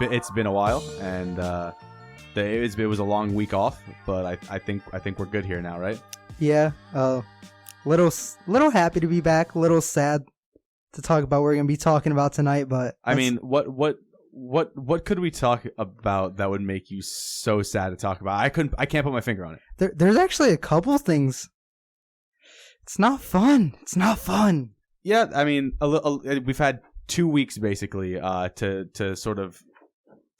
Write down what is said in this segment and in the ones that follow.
it's been a while, and it was a long week off, but I think we're good here now, right? Yeah. Little happy to be back. A little sad to talk about what we're gonna be talking about tonight, but I mean, what could we talk about that would make you so sad to talk about? I can't put my finger on it. there's actually a couple things. It's not fun. Yeah, I mean, we've had 2 weeks basically to sort of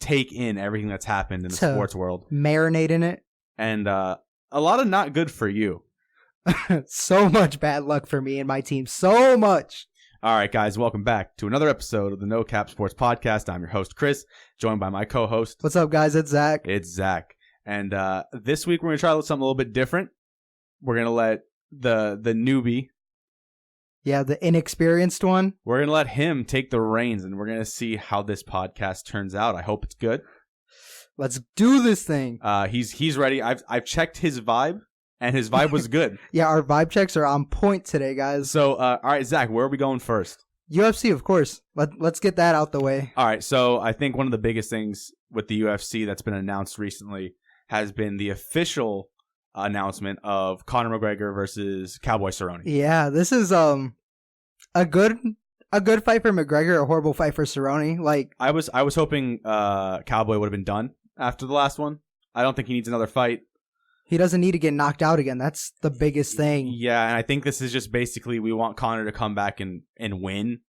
take in everything that's happened in the sports world, marinate in it, and a lot of not good for you. So much bad luck for me and my team. So much. All right, guys, welcome back to another episode of the No Cap Sports Podcast. I'm your host, Chris, joined by my co-host. What's up, guys? It's Zach. It's Zach. And this week we're going to try something a little bit different. We're going to let the newbie. Yeah, the inexperienced one. We're going to let him take the reins, and we're going to see how this podcast turns out. I hope it's good. Let's do this thing. He's ready. I've checked his vibe. And his vibe was good. Yeah, our vibe checks are on point today, guys. So, all right, Zach, where are we going first? UFC, of course. Let's get that out the way. All right, so I think one of the biggest things with the UFC that's been announced recently has been the official announcement of Conor McGregor versus Cowboy Cerrone. Yeah, this is a good fight for McGregor, a horrible fight for Cerrone. Like I was hoping Cowboy would have been done after the last one. I don't think he needs another fight. He doesn't need to get knocked out again. That's the biggest thing. Yeah, and I think this is just basically we want Conor to come back and win.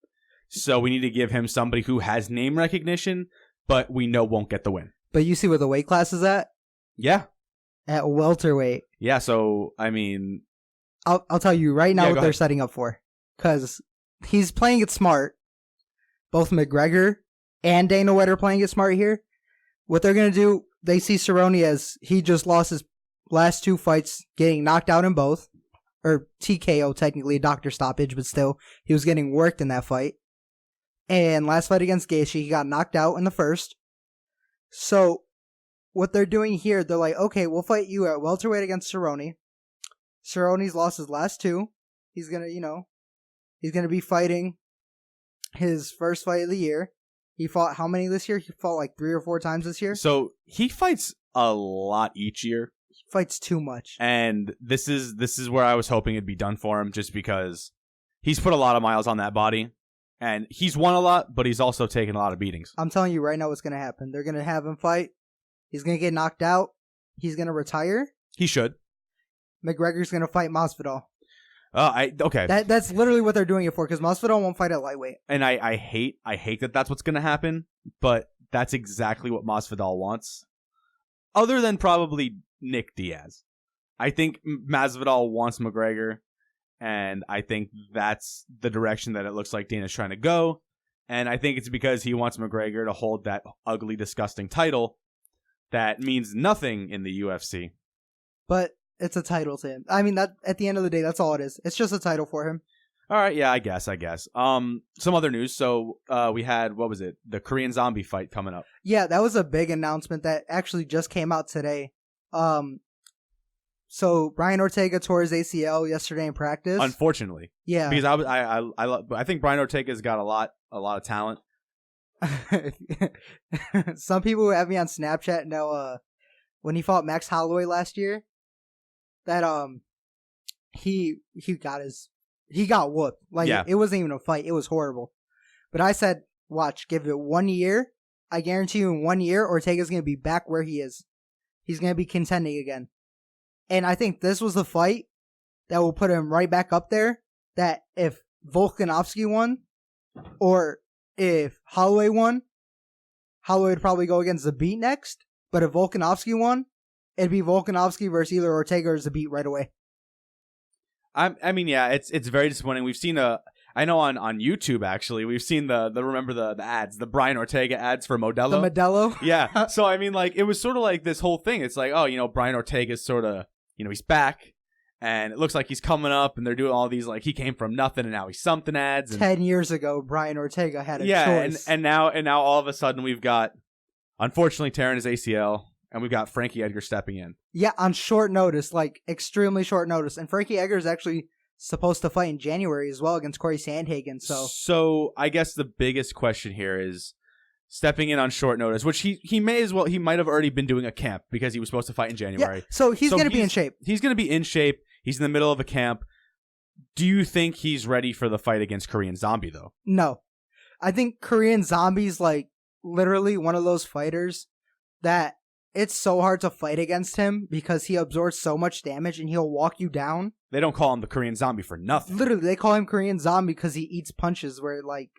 So we need to give him somebody who has name recognition, but we know won't get the win. But you see where the weight class is at? Yeah. At welterweight. Yeah, so, I mean... I'll tell you right now what they're setting up for. Because he's playing it smart. Both McGregor and Dana White are playing it smart here. What they're going to do, they see Cerrone as he just lost his last 2 fights, getting knocked out in both. Or TKO, technically, a doctor stoppage, but still, he was getting worked in that fight. And last fight against Gaethje, he got knocked out in the first. So, what they're doing here, they're like, okay, we'll fight you at welterweight against Cerrone. Cerrone's lost his last 2. He's gonna be fighting his first fight of the year. He fought how many this year? He fought like 3 or 4 times this year. So, he fights a lot each year. Fights too much. And this is where I was hoping it'd be done for him, just because he's put a lot of miles on that body, and he's won a lot, but he's also taken a lot of beatings. I'm telling you right now what's going to happen. They're going to have him fight. He's going to get knocked out. He's going to retire. He should. McGregor's going to fight Masvidal. Okay. That's literally what they're doing it for, because Masvidal won't fight at lightweight. And I hate that that's what's going to happen, but that's exactly what Masvidal wants. Other than probably Nick Diaz. I think Masvidal wants McGregor, and I think that's the direction that it looks like Dana's trying to go. And I think it's because he wants McGregor to hold that ugly, disgusting title that means nothing in the UFC. But it's a title to him. I mean, that at the end of the day, that's all it is. It's just a title for him. All right, yeah, I guess. Some other news. So we had, what was it? The Korean Zombie fight coming up. Yeah, that was a big announcement that actually just came out today. So Brian Ortega tore his ACL yesterday in practice. Unfortunately. Yeah. Because I think Brian Ortega's got a lot of talent. Some people who have me on Snapchat know when he fought Max Holloway last year, that he got whooped. Like, yeah. It wasn't even a fight. It was horrible. But I said, watch, give it 1 year. I guarantee you in 1 year, Ortega's going to be back where he is. He's going to be contending again. And I think this was the fight that will put him right back up there. That if Volkanovski won, or if Holloway won, Holloway would probably go against Zabit next. But if Volkanovski won, it'd be Volkanovski versus either Ortega or Zabit right away. I mean, yeah, it's very disappointing. We've seen I know on YouTube, actually, we've seen the ads, the Brian Ortega ads for Modelo. The Modelo? Yeah. So, I mean, like, it was sort of like this whole thing. It's like, oh, Brian Ortega's sort of, he's back, and it looks like he's coming up, and they're doing all these, like, he came from nothing, and now he's something ads. And, 10 years ago, Brian Ortega had a choice. And now all of a sudden we've got, unfortunately, tearing his ACL, and we've got Frankie Edgar stepping in. Yeah, on short notice, like, extremely short notice. And Frankie Edgar is actually supposed to fight in January as well against Corey Sandhagen. So I guess the biggest question here is, stepping in on short notice, which he might have already been doing a camp because he was supposed to fight in January. Yeah, so he's going to be in shape. He's going to be in shape. He's in the middle of a camp. Do you think he's ready for the fight against Korean Zombie, though? No. I think Korean Zombie's like literally one of those fighters that it's so hard to fight against him because he absorbs so much damage and he'll walk you down. They don't call him the Korean Zombie for nothing. Literally, they call him Korean Zombie because he eats punches where, like,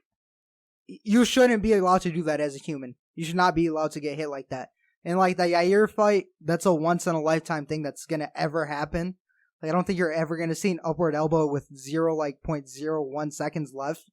you shouldn't be allowed to do that as a human. You should not be allowed to get hit like that. And, like, the Yair fight, that's a once-in-a-lifetime thing that's going to ever happen. Like, I don't think you're ever going to see an upward elbow with 0.01 seconds left.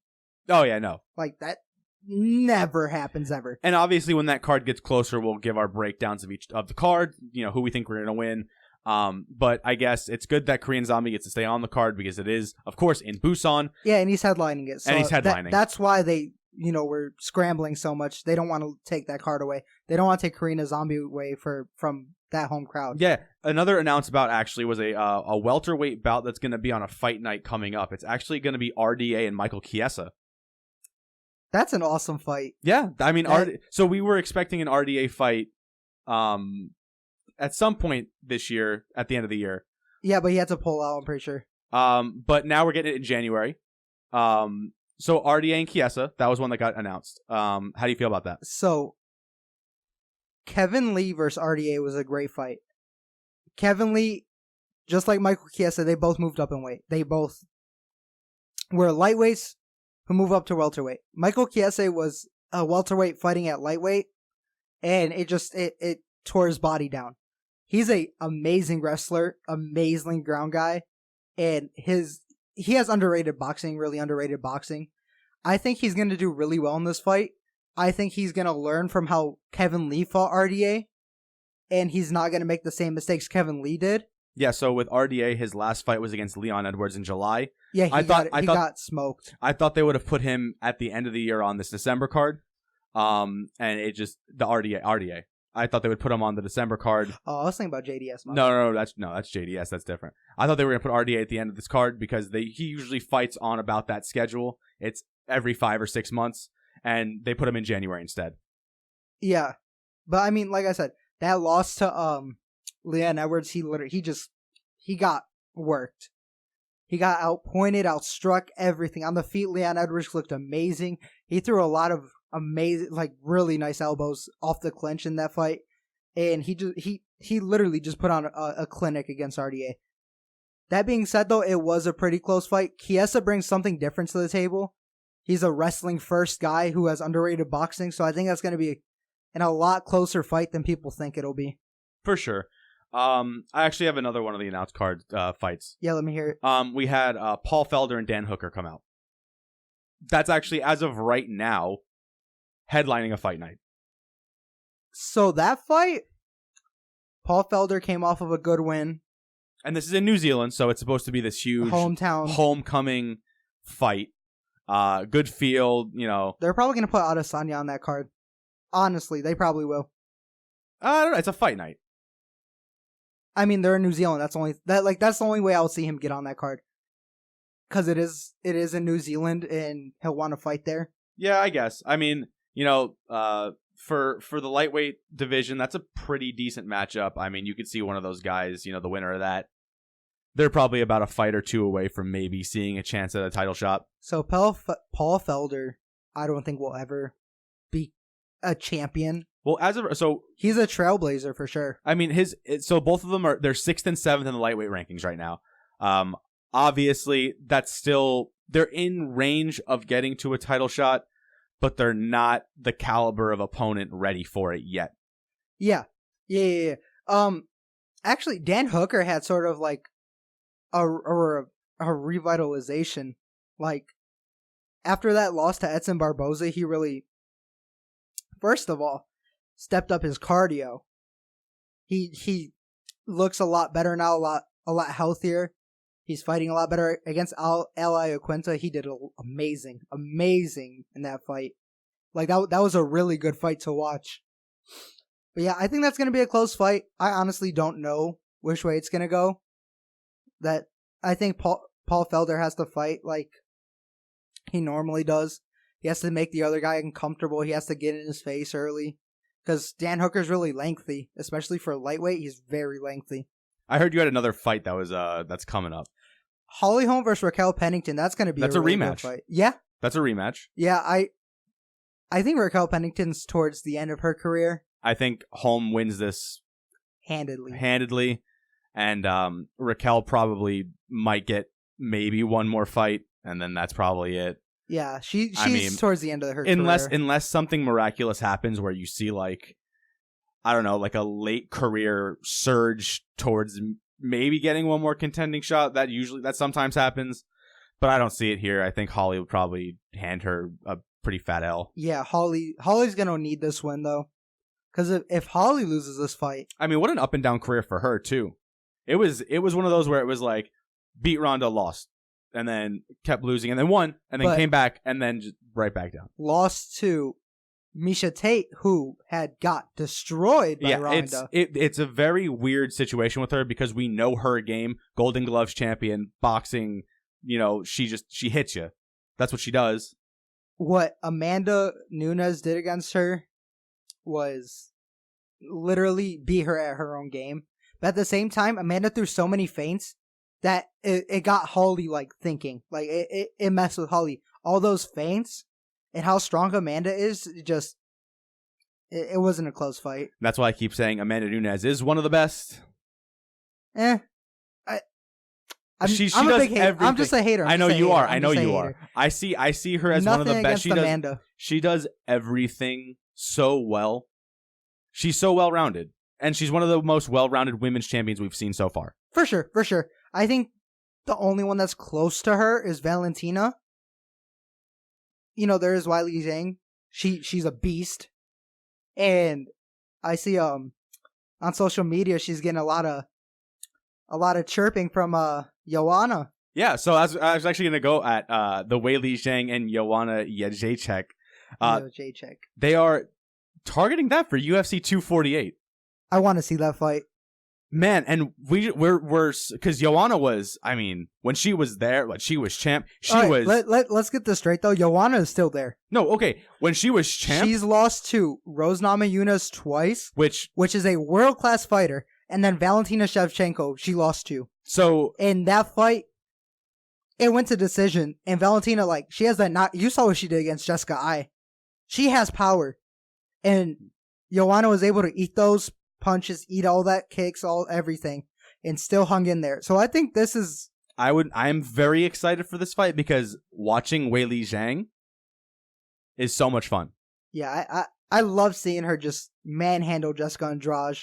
Oh, yeah, no. Like, that never happens ever. And obviously, when that card gets closer, we'll give our breakdowns of each of the card, who we think we're going to win. But I guess it's good that Korean Zombie gets to stay on the card because it is, of course, in Busan. Yeah, and he's headlining it. So and he's headlining. That's why they, were scrambling so much. They don't want to take that card away. They don't want to take Korean Zombie away from that home crowd. Yeah, another announced bout actually was a welterweight bout that's going to be on a fight night coming up. It's actually going to be RDA and Michael Chiesa. That's an awesome fight. Yeah, I mean, so we were expecting an RDA fight at some point this year, at the end of the year. Yeah, but he had to pull out, I'm pretty sure. But now we're getting it in January. So RDA and Chiesa, that was one that got announced. How do you feel about that? So Kevin Lee versus RDA was a great fight. Kevin Lee, just like Michael Chiesa, they both moved up in weight. They both were lightweights who move up to welterweight. Michael Chiesa was a welterweight fighting at lightweight, and it tore his body down. He's a amazing wrestler, amazing ground guy, and he has underrated boxing, really underrated boxing. I think he's going to do really well in this fight. I think he's going to learn from how Kevin Lee fought RDA, and he's not going to make the same mistakes Kevin Lee did. Yeah, so with RDA, his last fight was against Leon Edwards in July. Yeah, he got smoked. I thought they would have put him at the end of the year on this December card. And it just, the RDA. I thought they would put him on the December card. Oh, I was thinking about JDS. No, that's JDS. That's different. I thought they were going to put RDA at the end of this card because he usually fights on about that schedule. It's every 5 or 6 months, and they put him in January instead. Yeah, but I mean, like I said, that loss to Leon Edwards, he got worked. He got outpointed, outstruck, everything on the feet. Leon Edwards looked amazing. He threw a lot of amazing, like really nice elbows off the clinch in that fight, and he literally just put on a clinic against RDA. That being said, though, it was a pretty close fight. Chiesa brings something different to the table. He's a wrestling first guy who has underrated boxing, so I think that's going to be a lot closer fight than people think it'll be. For sure. I actually have another one of the announced card fights. Yeah, let me hear it. We had Paul Felder and Dan Hooker come out. That's actually, as of right now, headlining a fight night. So that fight, Paul Felder came off of a good win. And this is in New Zealand, so it's supposed to be this huge homecoming fight. Good field, They're probably going to put Adesanya on that card. Honestly, they probably will. I don't know. It's a fight night. I mean, they're in New Zealand. That's the only way I'll see him get on that card. Because it is in New Zealand, and he'll want to fight there. Yeah, I guess. I mean, for the lightweight division, that's a pretty decent matchup. I mean, you could see one of those guys, the winner of that. They're probably about a fight or two away from maybe seeing a chance at a title shot. So Paul Felder, I don't think will ever be a champion. Well, he's a trailblazer for sure. I mean, so both of them they're 6th and 7th in the lightweight rankings right now. Obviously, they're in range of getting to a title shot, but they're not the caliber of opponent ready for it yet. Yeah. Actually, Dan Hooker had sort of like a revitalization. Like, after that loss to Edson Barboza, he really, first of all, stepped up his cardio. He looks a lot better now, a lot healthier. He's fighting a lot better against Ally Aquinta. He did amazing in that fight. Like, that was a really good fight to watch. But yeah, I think that's going to be a close fight. I honestly don't know which way it's going to go. I think Paul Felder has to fight like he normally does. He has to make the other guy uncomfortable. He has to get in his face early. Because Dan Hooker's really lengthy, especially for lightweight. He's very lengthy. I heard you had another fight that was that's coming up. Holly Holm versus Raquel Pennington. That's going to be a really rematch. Good fight. Yeah. That's a rematch. Yeah, I think Raquel Pennington's towards the end of her career. I think Holm wins this handedly, and Raquel probably might get maybe one more fight, and then that's probably it. Yeah, she's towards the end of her career. Unless something miraculous happens where you see, like, I don't know, like a late career surge towards maybe getting one more contending shot. That sometimes happens, but I don't see it here. I think Holly would probably hand her a pretty fat L. Yeah, Holly's gonna need this win though, because if Holly loses this fight, I mean, what an up and down career for her too. It was one of those where it was like beat Ronda, lost, and then kept losing, and then won, and then came back, and then just right back down. Lost to Miesha Tate, who had got destroyed by Ronda. It's a very weird situation with her because we know her game, Golden Gloves champion, boxing. You know, she hits you. That's what she does. What Amanda Nunes did against her was literally beat her at her own game. But at the same time, Amanda threw so many feints that it got Holly like thinking. Like it messed with Holly. All those feints and how strong Amanda is, it wasn't a close fight. That's why I keep saying Amanda Nunes is one of the best. I'm a big hater. I'm just a hater. I know you are. I see her as Nothing one of the best. Amanda. She does everything so well. She's so well-rounded. And she's one of the most well-rounded women's champions we've seen so far. For sure. I think the only one that's close to her is Valentina. You know, there is Weili Zhang. She's a beast. And I see on social media she's getting a lot of chirping from Joanna. Yeah, so I was actually going to go at the Weili Zhang and Joanna Jędrzejczyk. They are targeting that for UFC 248. I want to see that fight. Man, and we're because Joanna was, I mean, when she was there, like she was champ. Let's get this straight though. Joanna is still there. No, okay. When she was champ, she's lost to Rose Namajunas twice, which is a world class fighter, and then Valentina Shevchenko she lost to. So in that fight, it went to decision, and Valentina she has that knock. You saw what she did against Jessica Ai. She has power, and Joanna was able to eat those punches, eat all that kicks, everything, and still hung in there. So I think this is. I am very excited for this fight because watching Weili Zhang is so much fun. Yeah, I love seeing her just manhandle Jessica Andrade.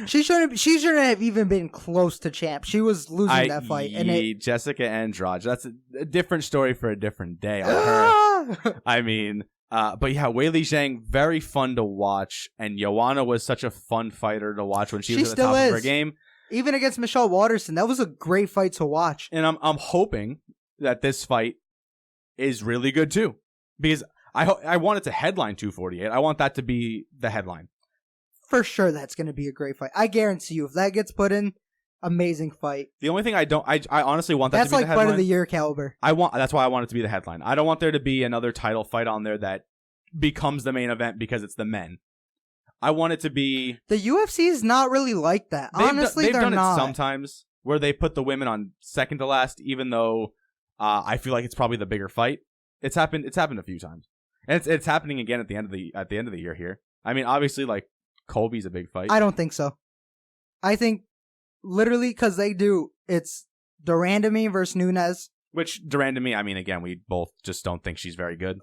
She shouldn't have even been close to champ. She was losing that fight. Jessica Andrade. That's a different story for a different day on her. I mean. But yeah, Weili Zhang, very fun to watch, and Joanna was such a fun fighter to watch when she was at the top of her game. Even against Michelle Waterson, that was a great fight to watch. And I'm hoping that this fight is really good too, because I want it to headline 248. I want that to be the headline. For sure, that's going to be a great fight. I guarantee you, if that gets put in, amazing fight. The only thing I honestly want that to be the headline. That's like fight of the year caliber. That's why I want it to be the headline. I don't want there to be another title fight on there that becomes the main event because it's the men. I want it to be. The UFC is not really like that. Honestly, they've done not. It sometimes where they put the women on second to last, even though I feel like it's probably the bigger fight. It's happened a few times, and it's happening again at the end of the year here. I mean, obviously, like Colby's a big fight. I don't think so. I think literally because they do. It's Durandamy versus Nunes. Which Durandamy, I mean, again, we both just don't think she's very good.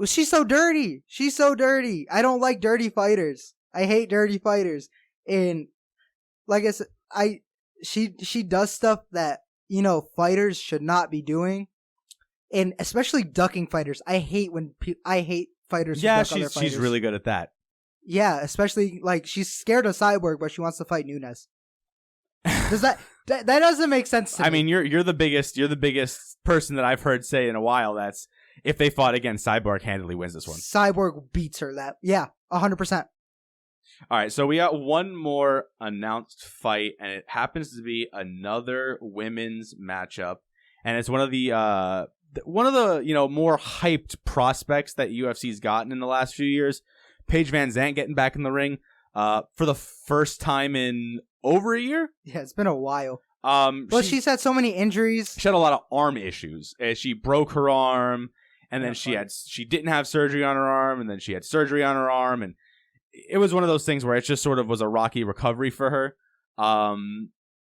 She's so dirty. She's so dirty. I don't like dirty fighters. I hate dirty fighters. And like I said, she does stuff that, fighters should not be doing. And especially ducking fighters. I hate fighters who duck other fighters. She's really good at that. Yeah, especially she's scared of Cyborg, but she wants to fight Nunes. Does that doesn't make sense to me. I mean, you're the biggest person that I've heard say in a while that's if they fought again, Cyborg handily wins this one. Cyborg beats her. 100%. All right, so we got one more announced fight, and it happens to be another women's matchup, and it's one of the one of the more hyped prospects that UFC's gotten in the last few years, Paige Van Zandt getting back in the ring for the first time in over a year. Yeah, it's been a while. But she's had so many injuries. She had a lot of arm issues. She broke her arm, and then she didn't have surgery on her arm, and then she had surgery on her arm, and it was one of those things where it just sort of was a rocky recovery for her.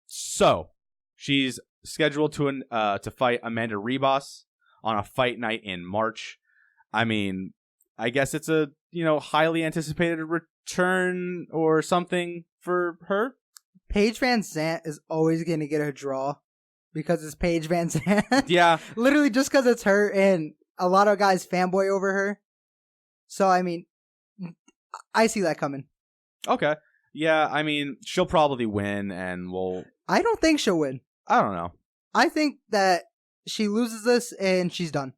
So she's scheduled to fight Amanda Ribas on a fight night in March. I mean, I guess it's a highly anticipated return or something for her. Paige Van Zandt is always going to get a draw because it's Paige Van Zandt. Yeah. Literally just because it's her, and a lot of guys fanboy over her. So, I mean, I see that coming. Okay. Yeah, I mean, she'll probably win, and I don't think she'll win. I don't know. I think that she loses this, and she's done.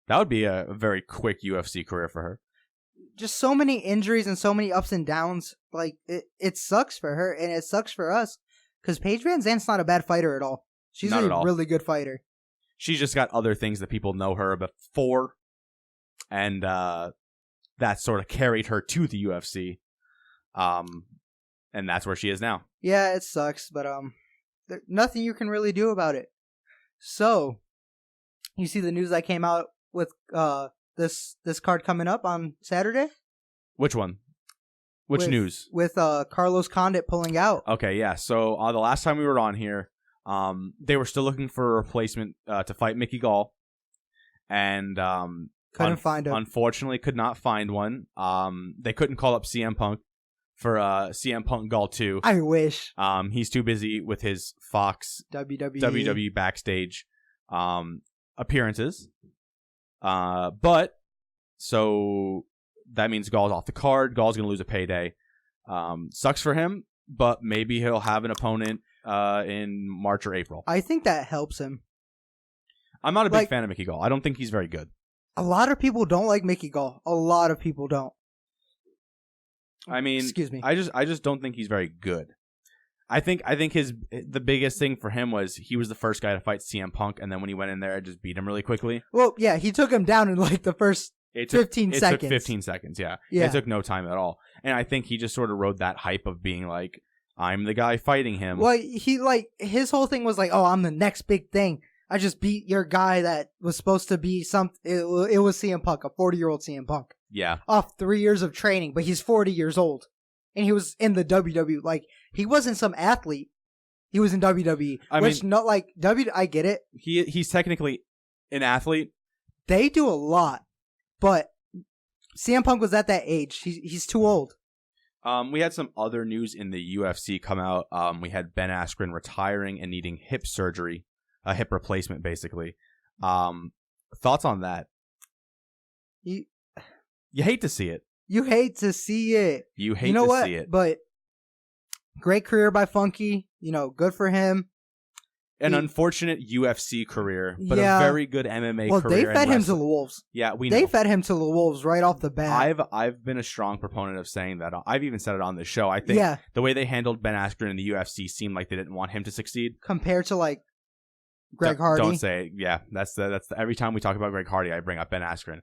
That would be a very quick UFC career for her. Just so many injuries and so many ups and downs. Like, it sucks for her, and it sucks for us. Because Paige Van Zandt's not a bad fighter at all. She's a really good fighter. She's just got other things that people know her for. And that sort of carried her to the UFC. And that's where she is now. Yeah, it sucks, but there's nothing you can really do about it. So, you see the news that came out with this card coming up on Saturday? Which one? Which news? With Carlos Condit pulling out. Okay, yeah. So the last time we were on here, they were still looking for a replacement to fight Mickey Gall, and couldn't find him. Unfortunately, could not find one. They couldn't call up CM Punk for CM Punk Gall 2. I wish. He's too busy with his Fox WWE backstage appearances. But so that means Gall's off the card. Gall's going to lose a payday. Sucks for him, but maybe he'll have an opponent in March or April. I think that helps him. I'm not a big fan of Mickey Gall. I don't think he's very good. A lot of people don't like Mickey Gall. A lot of people don't. I mean, excuse me. I just don't think he's very good. I think the biggest thing for him was he was the first guy to fight CM Punk, and then when he went in there, it just beat him really quickly. Well, yeah, he took him down in like the first 15 seconds. It took 15 seconds, yeah. It took no time at all. And I think he just sort of rode that hype of being like, I'm the guy fighting him. Well, his whole thing was like, oh, I'm the next big thing. I just beat your guy that was supposed to be something. It was CM Punk, a 40-year-old CM Punk. Yeah. Off 3 years of training, but he's 40 years old. And he was in the WWE. Like, he wasn't some athlete. He was in WWE. I get it. He's technically an athlete. They do a lot. But CM Punk was at that age. He's too old. We had some other news in the UFC come out. We had Ben Askren retiring and needing hip surgery. A hip replacement, basically. Thoughts on that? You hate to see it. You hate to see it. You hate to see it. But great career by Funky. Good for him. An unfortunate UFC career, but a very good MMA career. Well, they fed him to the wolves. Yeah, we know. They fed him to the wolves right off the bat. I've been a strong proponent of saying that. I've even said it on this show. I think the way they handled Ben Askren in the UFC seemed like they didn't want him to succeed. Compared to like Greg Hardy. Don't say it. Yeah, that's every time we talk about Greg Hardy, I bring up Ben Askren.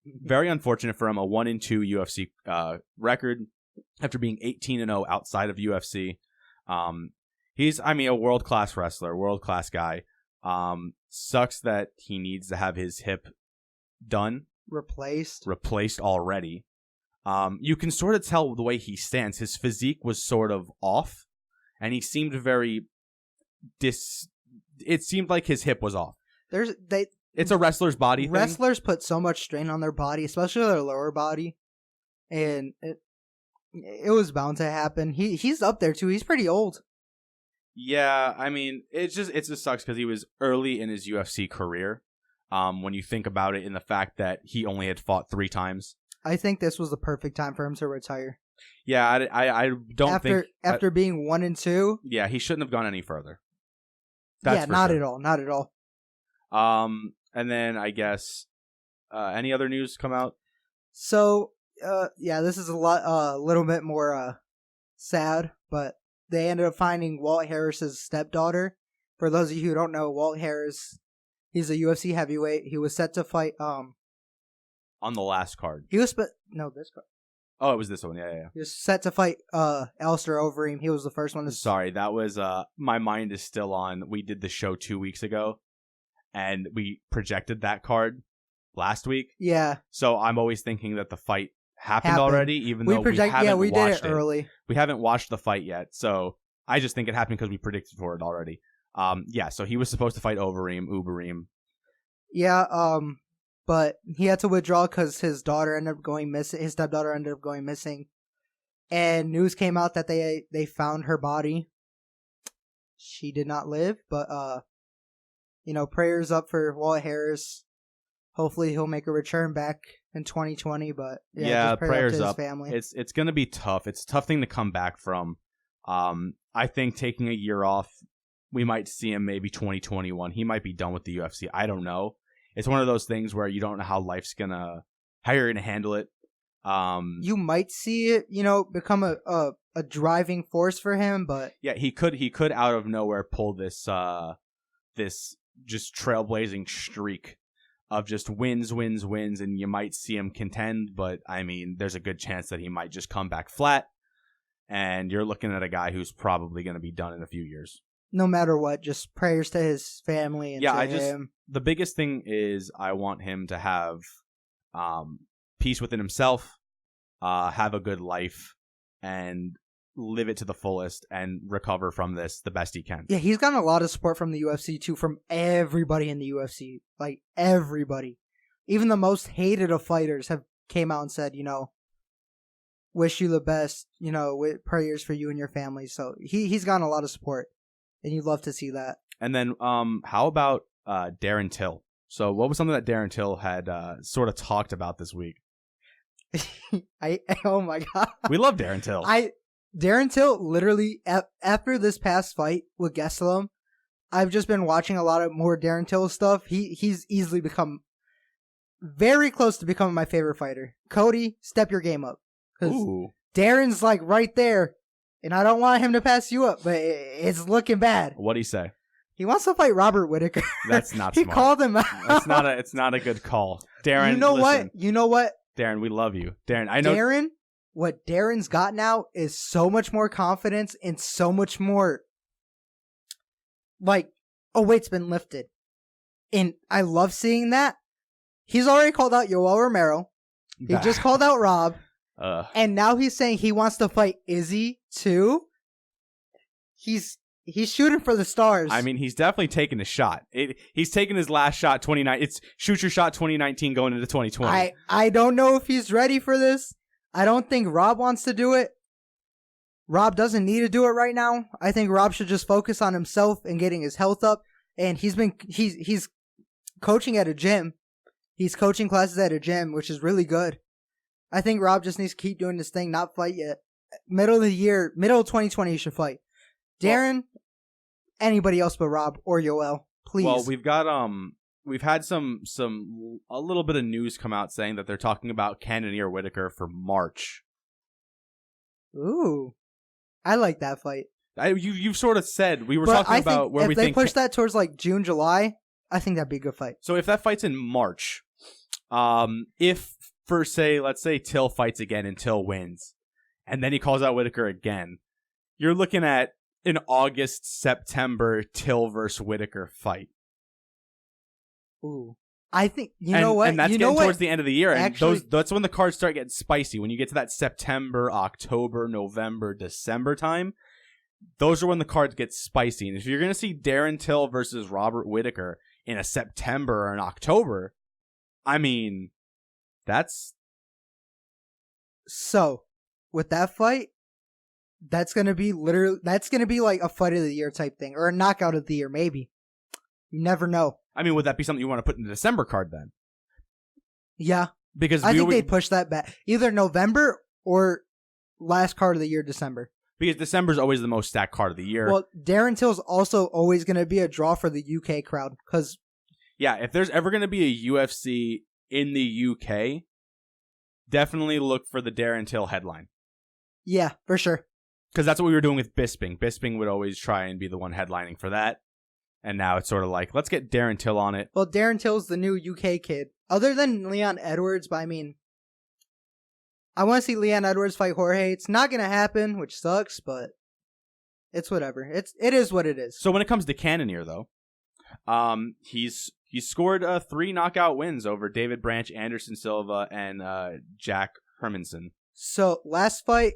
Very unfortunate for him, a 1-2 UFC record after being 18-0 outside of UFC. He's, a world-class wrestler, world-class guy. Sucks that he needs to have his hip done. Replaced already. You can sort of tell the way he stands. His physique was sort of off, and he seemed very it seemed like his hip was off. It's a wrestler's body thing. Wrestlers put so much strain on their body, especially their lower body, and it was bound to happen. He's up there too. He's pretty old. Yeah, it just sucks because he was early in his UFC career. When you think about it, in the fact that he only had fought 3 times. I think this was the perfect time for him to retire. Yeah, I don't think after being 1-2. Yeah, he shouldn't have gone any further. Not at all. Not at all. And then I guess any other news come out? So, this is a little bit more sad, but they ended up finding Walt Harris's stepdaughter For those of you who don't know, Walt Harris, he's a UFC heavyweight. He was set to fight. On the last card. He was this card. Oh, it was this one. Yeah. He was set to fight Alistair Overeem. He was the first one to. Sorry, that was my mind is still on. We did the show 2 weeks ago, and we projected that card last week. Yeah. So I'm always thinking that the fight happened already, even though we haven't we watched did it early. We haven't watched the fight yet, so I just think it happened because we predicted for it already. Yeah. So he was supposed to fight Ubereem. Yeah. But he had to withdraw because his daughter ended up going missing. His stepdaughter ended up going missing, and news came out that they found her body. She did not live, but prayers up for Walt Harris. Hopefully, he'll make a return back in 2020. But yeah, prayers up. Family. It's gonna be tough. It's a tough thing to come back from. I think taking a year off, we might see him maybe 2021. He might be done with the UFC. I don't know. It's one of those things where you don't know how you're gonna handle it. You might see it, become a driving force for him, but yeah, he could out of nowhere pull this just trailblazing streak of just wins, and you might see him contend. But I mean, there's a good chance that he might just come back flat, and you're looking at a guy who's probably going to be done in a few years. No matter what, just prayers to his family and to him. The biggest thing is I want him to have peace within himself, have a good life, and live it to the fullest and recover from this the best he can. Yeah, he's gotten a lot of support from the UFC too, from everybody in the UFC. Like, everybody. Even the most hated of fighters have came out and said, wish you the best, with prayers for you and your family. So he's gotten a lot of support. And you'd love to see that. And then how about Darren Till? So what was something that Darren Till had sort of talked about this week? Oh my God. We love Darren Till. Darren Till, literally, after this past fight with Gastelum, I've just been watching a lot of more Darren Till stuff. He's easily become very close to becoming my favorite fighter. Cody, step your game up. Because Darren's like right there. And I don't want him to pass you up, but it's looking bad. What'd he say? He wants to fight Robert Whittaker. That's not he smart. Called him out. It's not a good call. Darren, You know what? Darren, we love you. Darren, I know. What Darren's got now is so much more confidence and so much more a weight's been lifted. And I love seeing that. He's already called out Yoel Romero. He just called out Rob. And now he's saying he wants to fight Izzy too. He's shooting for the stars. I mean, he's definitely taking a shot. He's taking his last shot. It's shoot your shot 2019 going into 2020. I don't know if he's ready for this. I don't think Rob wants to do it. Rob doesn't need to do it right now. I think Rob should just focus on himself and getting his health up. And he's coaching at a gym. He's coaching classes at a gym, which is really good. I think Rob just needs to keep doing this thing, not fight yet. Middle of 2020, he should fight. Darren, anybody else but Rob or Yoel, please. Well, we've had a little bit of news come out saying that they're talking about Cannonier Whittaker for March. Ooh, I like that fight. You've sort of said we were talking about where we think if they push that towards June, July, I think that'd be a good fight. So if that fight's in March, let's say Till fights again and Till wins, and then he calls out Whittaker again, you're looking at an August-September Till versus Whittaker fight. Ooh. I think, know what? And that's getting towards the end of the year, and actually, that's when the cards start getting spicy. When you get to that September, October, November, December time, those are when the cards get spicy. And if you're going to see Darren Till versus Robert Whittaker in a September or an October, I mean... So, with that fight, that's gonna be like a fight of the year type thing, or a knockout of the year, maybe. You never know. I mean, would that be something you want to put in the December card then? Yeah, because I think they'd push that back, either November or last card of the year, December. Because December's always the most stacked card of the year. Well, Darren Till's also always gonna be a draw for the UK crowd, because if there's ever gonna be a UFC in the UK, definitely look for the Darren Till headline. Yeah, for sure. Because that's what we were doing with Bisping. Bisping would always try and be the one headlining for that. And now it's sort of like, let's get Darren Till on it. Well, Darren Till's the new UK kid. Other than Leon Edwards, but I mean, I want to see Leon Edwards fight Jorge. It's not going to happen, which sucks, but it's whatever. It is what it is. So when it comes to Cannonier, though, he's scored 3 knockout wins over David Branch, Anderson Silva, and Jack Hermanson. So last fight,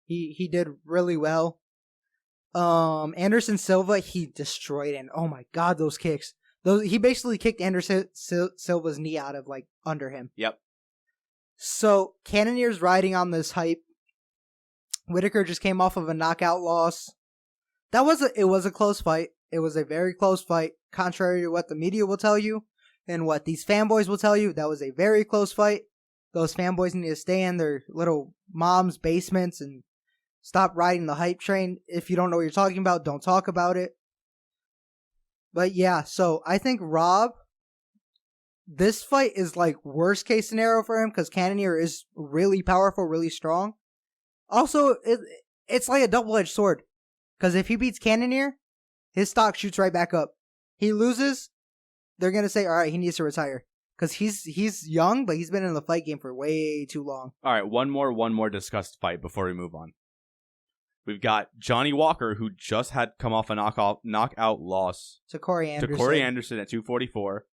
he did really well. Anderson Silva, he destroyed, and oh my god, those kicks! He basically kicked Anderson Silva's knee out of like under him. Yep. So Cannonier's riding on this hype. Whitaker just came off of a knockout loss. It was a close fight. It was a very close fight, contrary to what the media will tell you and what these fanboys will tell you. That was a very close fight. Those fanboys need to stay in their little mom's basements and stop riding the hype train. If you don't know what you're talking about, don't talk about it. But yeah, so I think Rob, this fight is like worst case scenario for him because Cannonier is really powerful, really strong. Also, it's like a double-edged sword because if he beats Cannonier, his stock shoots right back up. He loses, they're going to say, all right, he needs to retire. Because he's young, but he's been in the fight game for way too long. All right, one more discussed fight before we move on. We've got Johnny Walker, who just had come off a knockout loss to Corey Anderson at 244.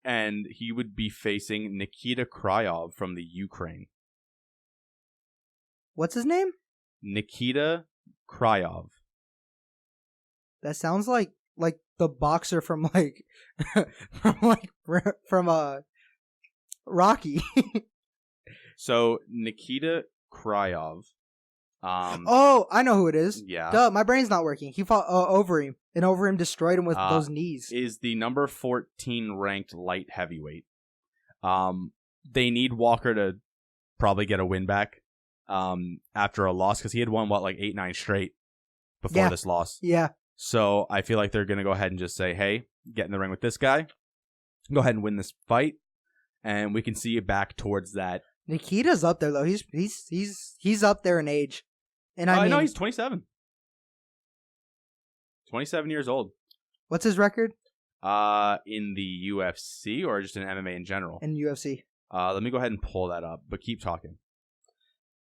And he would be facing Nikita Kryov from the Ukraine. What's his name? Nikita Kryov. That sounds like the boxer from from Rocky. So Nikita Kryov. Oh, I know who it is. Yeah. Duh, my brain's not working. He fought Overeem, and Overeem destroyed him with those knees. Is the number 14 ranked light heavyweight. They need Walker to probably get a win back after a loss, because he had won, 8-9 straight before this loss. Yeah. So I feel like they're going to go ahead and just say, hey, get in the ring with this guy. Go ahead and win this fight, and we can see you back towards that. Nikita's up there, though. He's up there in age. And I know he's 27. 27 years old. What's his record? In the UFC or just in MMA in general? In UFC. Let me go ahead and pull that up, but keep talking.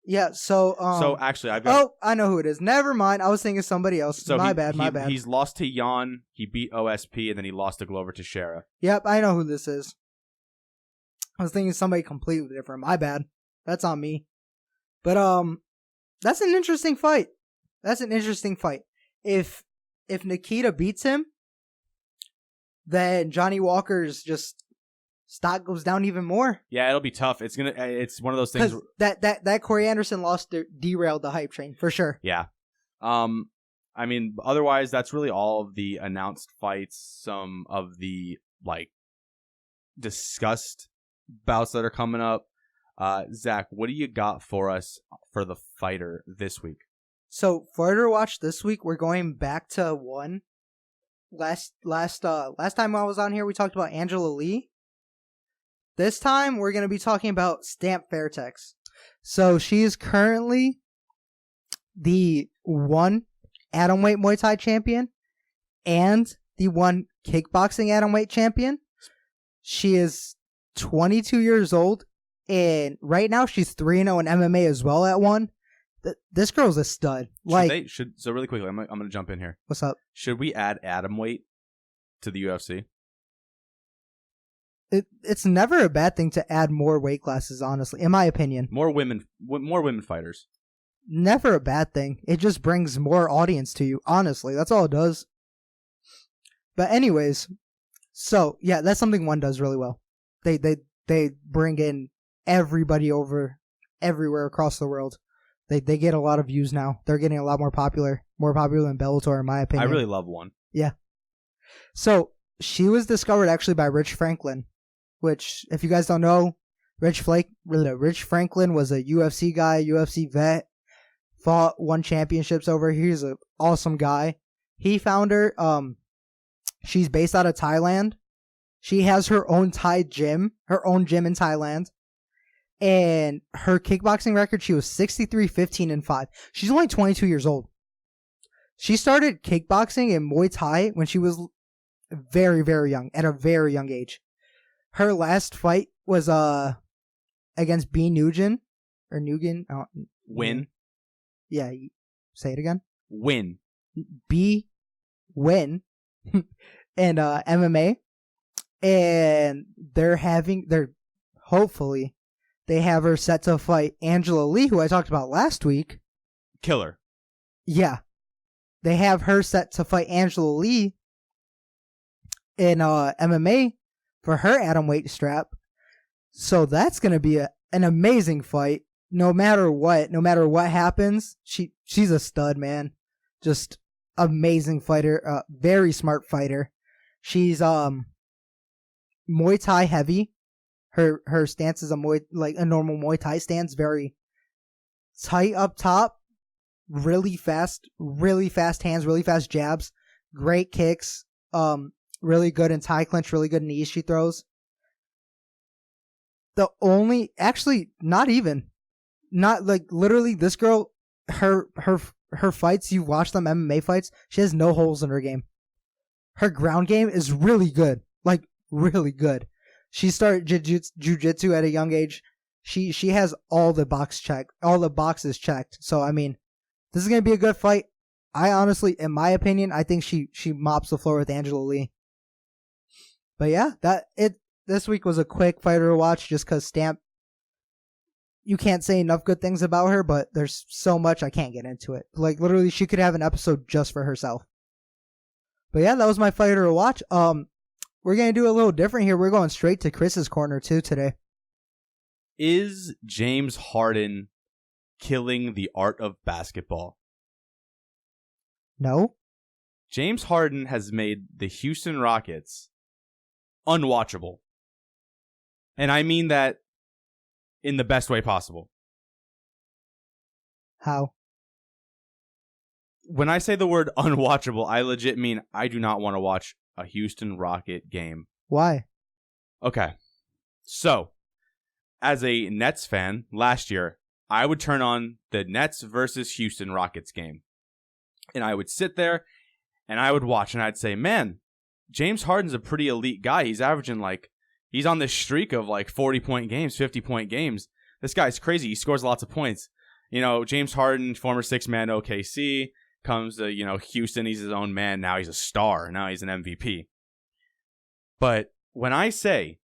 Yeah, so actually, I've got... Oh, I know who it is. Never mind. I was thinking somebody else. So my bad. He's lost to Jan, he beat OSP, and then he lost to Glover Teixeira. Yep, I know who this is. I was thinking somebody completely different. My bad. That's on me. But that's an interesting fight. If Nikita beats him, then Johnny Walker's just stock goes down even more. Yeah, it'll be tough. It's one of those things. That Corey Anderson loss derailed the hype train for sure. Yeah. I mean, otherwise, that's really all of the announced fights. Some of the discussed bouts that are coming up. Zach, what do you got for us for the fighter this week? So fighter watch this week, we're going back to one. Last time I was on here, we talked about Angela Lee. This time, we're going to be talking about Stamp Fairtex. So she is currently the 1 atomweight Muay Thai champion and the 1 kickboxing atomweight champion. She is 22 years old, and right now she's 3-0 in MMA as well at 1. This girl's a stud. So really quickly, I'm going to jump in here. What's up? Should we add atomweight to the UFC? It's never a bad thing to add more weight classes, honestly, in my opinion. More women fighters. Never a bad thing. It just brings more audience to you, honestly. That's all it does. But anyways, so yeah, that's something one does really well. They bring in everybody over everywhere across the world. They get a lot of views now. They're getting a lot more popular than Bellator, in my opinion. I really love one. Yeah. So she was discovered actually by Rich Franklin, which, if you guys don't know, Rich Franklin was a UFC guy, UFC vet, won championships over. He's an awesome guy. He found her. She's based out of Thailand. She has her own gym in Thailand. And her kickboxing record, she was 63-15-5. She's only 22 years old. She started kickboxing and Muay Thai when she was very, very young, at a very young age. Her last fight was against B. Nugent or Nugent. Win. Yeah, say it again. Win. B. Win. And MMA. And hopefully they have her set to fight Angela Lee, who I talked about last week. Killer. Yeah. They have her set to fight Angela Lee in MMA for her atomweight strap. So that's going to be an amazing fight. No matter what happens, she's a stud, man. Just amazing fighter, very smart fighter. She's Muay Thai heavy. Her stance is a normal Muay Thai stance, very tight up top. Really fast hands, really fast jabs, great kicks, really good in Thai clinch, really good knees she throws. Literally this girl, her fights, you watch them MMA fights, she has no holes in her game. Her ground game is really good, like really good. She started jiu-jitsu at a young age. She has all the boxes checked. So I mean, this is going to be a good fight. I honestly, in my opinion, I think she mops the floor with Angela Lee. But yeah, this week was a quick fighter to watch just because Stamp, you can't say enough good things about her, but there's so much I can't get into it. Like, literally, she could have an episode just for herself. But yeah, that was my fighter to watch. We're going to do a little different here. We're going straight to Chris's corner, too, today. Is James Harden killing the art of basketball? No. James Harden has made the Houston Rockets unwatchable. And I mean that in the best way possible. How? When I say the word unwatchable, I legit mean I do not want to watch a Houston Rocket game. Why? Okay. So, as a Nets fan, last year, I would turn on the Nets versus Houston Rockets game. And I would sit there and I would watch and I'd say, man, James Harden's a pretty elite guy. He's averaging he's on this streak of 40-point games, 50-point games. This guy's crazy. He scores lots of points. You know, James Harden, former six-man OKC, comes to, Houston. He's his own man. Now he's a star. Now he's an MVP. But when I say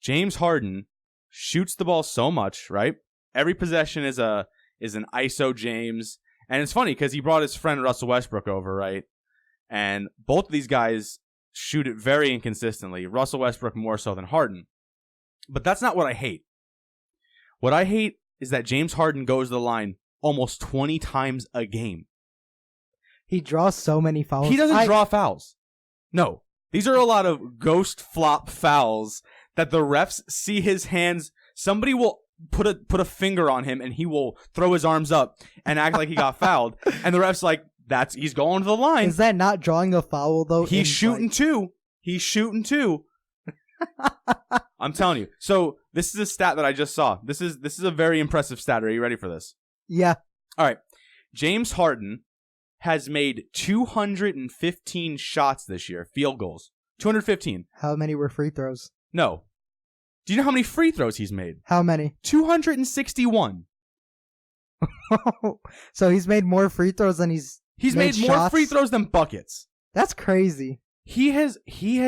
James Harden shoots the ball so much, right? Every possession is an ISO James. And it's funny because he brought his friend Russell Westbrook over, right? And both of these guys shoot it very inconsistently. Russell Westbrook more so than Harden. But that's not what I hate. What I hate is that James Harden goes to the line almost 20 times a game. He draws so many fouls. He doesn't draw fouls. No. These are a lot of ghost flop fouls that the refs see his hands. Somebody will put a finger on him and he will throw his arms up and act like he got fouled. And the ref's like, he's going to the line. Is that not drawing a foul though? He's shooting too. He's shooting too. I'm telling you. So this is a stat that I just saw. This is a very impressive stat. Are you ready for this? Yeah. All right. James Harden has made 215 shots this year, field goals. 215. How many were free throws? No. Do you know how many free throws he's made? How many? 261. So he's made more free throws than he's made more shots? free throws than buckets. That's crazy. He has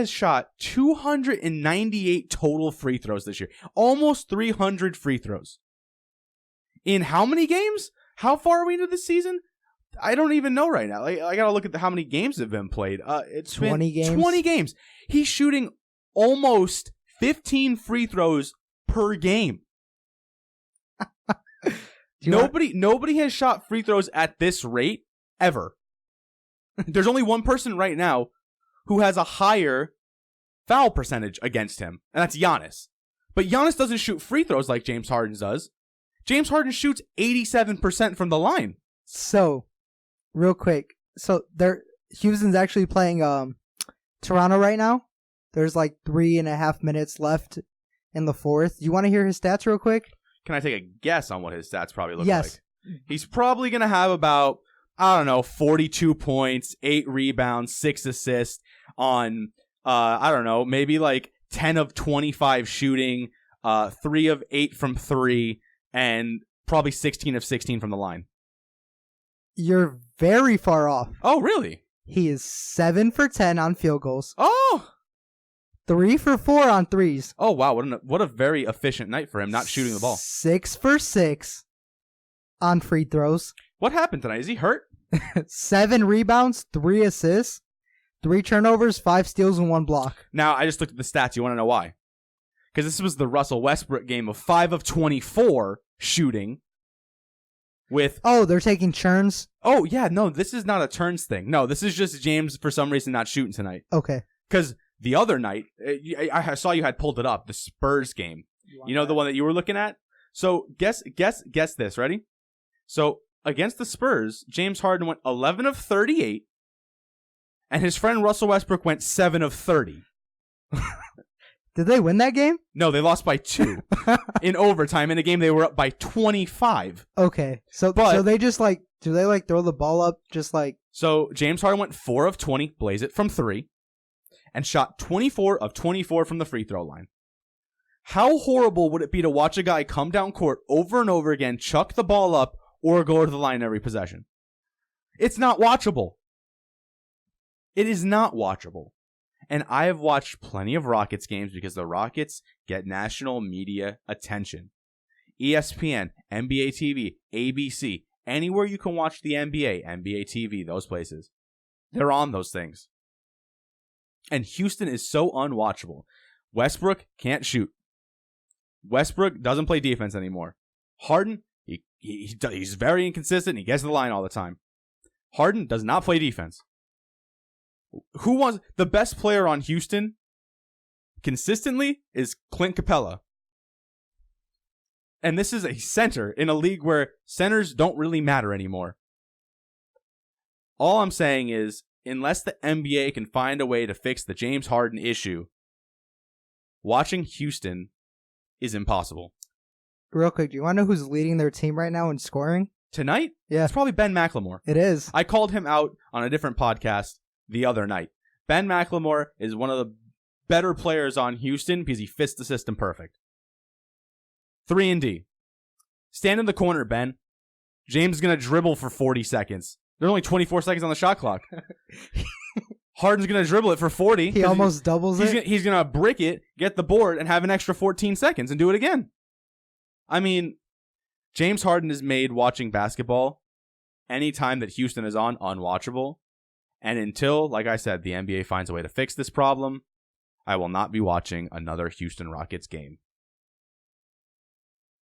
shot 298 total free throws this year. Almost 300 free throws. In how many games? How far are we into this season? I don't even know right now. I got to look at how many games have been played. It's 20 been games. 20 games. He's shooting almost 15 free throws per game. Nobody has shot free throws at this rate ever. There's only one person right now who has a higher foul percentage against him, and that's Giannis. But Giannis doesn't shoot free throws like James Harden does. James Harden shoots 87% from the line. So, real quick. So, Houston's actually playing Toronto right now. There's 3.5 minutes left in the fourth. You want to hear his stats real quick? Can I take a guess on what his stats probably look like? He's probably going to have about I don't know, 42 points, 8 rebounds, 6 assists on, I don't know, maybe like 10 of 25 shooting, 3 of 8 from 3, and probably 16 of 16 from the line. You're very far off. Oh, really? He is 7 for 10 on field goals. Oh! 3 for 4 on threes. Oh, wow. What a very efficient night for him, not shooting the ball. 6 for 6 on free throws. What happened tonight? Is he hurt? 7 rebounds, 3 assists, 3 turnovers, 5 steals, and 1 block. Now, I just looked at the stats. You want to know why? Because this was the Russell Westbrook game of 5 of 24 shooting with... Oh, they're taking turns? Oh, yeah. No, this is not a turns thing. No, this is just James, for some reason, not shooting tonight. Okay. Because the other night, I saw you had pulled it up, the Spurs game. You know, the one that you were looking at? So, guess this. Ready? So... Against the Spurs, James Harden went 11 of 38, and his friend Russell Westbrook went 7 of 30. Did they win that game? No, they lost by 2 in overtime. In a game, they were up by 25. Okay, so they just do they throw the ball up just like? So James Harden went 4 of 20, blaze it, from 3, and shot 24 of 24 from the free throw line. How horrible would it be to watch a guy come down court over and over again, chuck the ball up, or go to the line every possession? It's not watchable. It is not watchable. And I have watched plenty of Rockets games because the Rockets get national media attention. ESPN, NBA TV, ABC, anywhere you can watch the NBA, NBA TV, those places. They're on those things. And Houston is so unwatchable. Westbrook can't shoot. Westbrook doesn't play defense anymore. Harden, he's very inconsistent. He gets to the line all the time. Harden does not play defense. Who wants the best player on Houston consistently is Clint Capella. And this is a center in a league where centers don't really matter anymore. All I'm saying is, unless the NBA can find a way to fix the James Harden issue, watching Houston is impossible. Real quick, do you want to know who's leading their team right now in scoring? Tonight? Yeah. It's probably Ben McLemore. It is. I called him out on a different podcast the other night. Ben McLemore is one of the better players on Houston because he fits the system perfect. 3 and D. Stand in the corner, Ben. James is going to dribble for 40 seconds. There's only 24 seconds on the shot clock. Harden's going to dribble it for 40. He almost doubles it. He's going to brick it, get the board, and have an extra 14 seconds and do it again. I mean, James Harden has made watching basketball anytime that Houston is on unwatchable. And until, like I said, the NBA finds a way to fix this problem, I will not be watching another Houston Rockets game.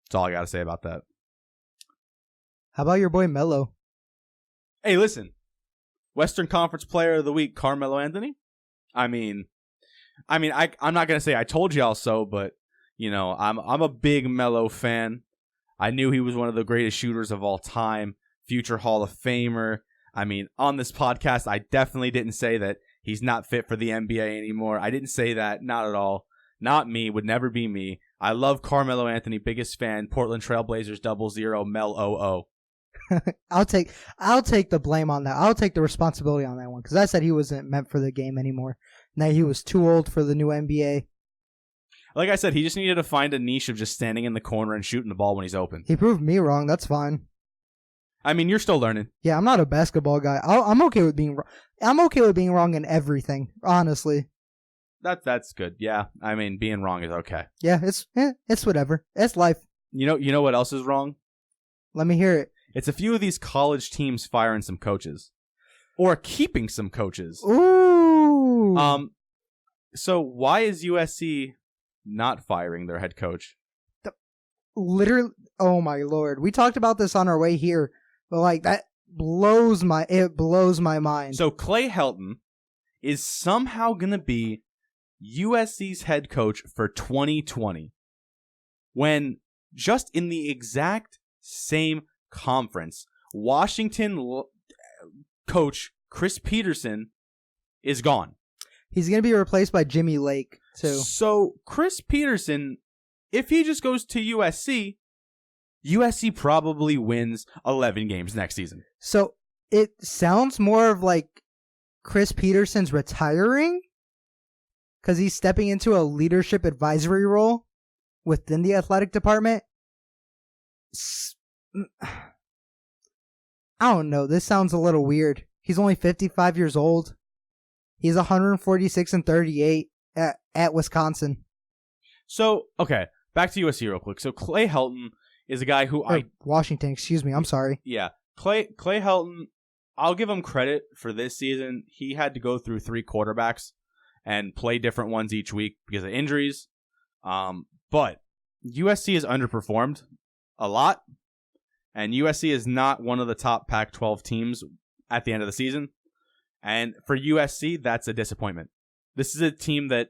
That's all I got to say about that. How about your boy Melo? Hey, listen. Western Conference Player of the Week, Carmelo Anthony? I'm not going to say I told y'all so, but, you know, I'm a big Melo fan. I knew he was one of the greatest shooters of all time, future Hall of Famer. I mean, on this podcast, I definitely didn't say that he's not fit for the NBA anymore. I didn't say that, not at all. Not me, would never be me. I love Carmelo Anthony, biggest fan, Portland Trailblazers 00, Mel OO. I'll take the blame on that. I'll take the responsibility on that one because I said he wasn't meant for the game anymore. Now he was too old for the new NBA. Like I said, he just needed to find a niche of just standing in the corner and shooting the ball when he's open. He proved me wrong. That's fine. I mean, you're still learning. Yeah, I'm not a basketball guy. I'm okay with being. I'm okay with being wrong in everything. Honestly. That's good. Yeah, I mean, being wrong is okay. Yeah, it's whatever. It's life. You know what else is wrong? Let me hear it. It's a few of these college teams firing some coaches, or keeping some coaches. Ooh. So why is USC not firing their head coach? Literally, oh my lord, we talked about this on our way here, but like that blows my mind. So Clay Helton is somehow gonna be USC's head coach for 2020, when just in the exact same conference, Washington coach Chris Peterson is gone. He's going to be replaced by Jimmy Lake, too. So Chris Peterson, if he just goes to USC probably wins 11 games next season. So It sounds more of like Chris Peterson's retiring because he's stepping into a leadership advisory role within the athletic department. I don't know. This sounds a little weird. He's only 55 years old. He's 146-38 at Wisconsin. So, okay, back to USC real quick. So Clay Helton is a guy who Washington, excuse me. I'm sorry. Yeah. Clay Helton, I'll give him credit for this season. He had to go through 3 quarterbacks and play different ones each week because of injuries. But USC has underperformed a lot, and USC is not one of the top Pac-12 teams at the end of the season. And for USC, that's a disappointment. This is a team that,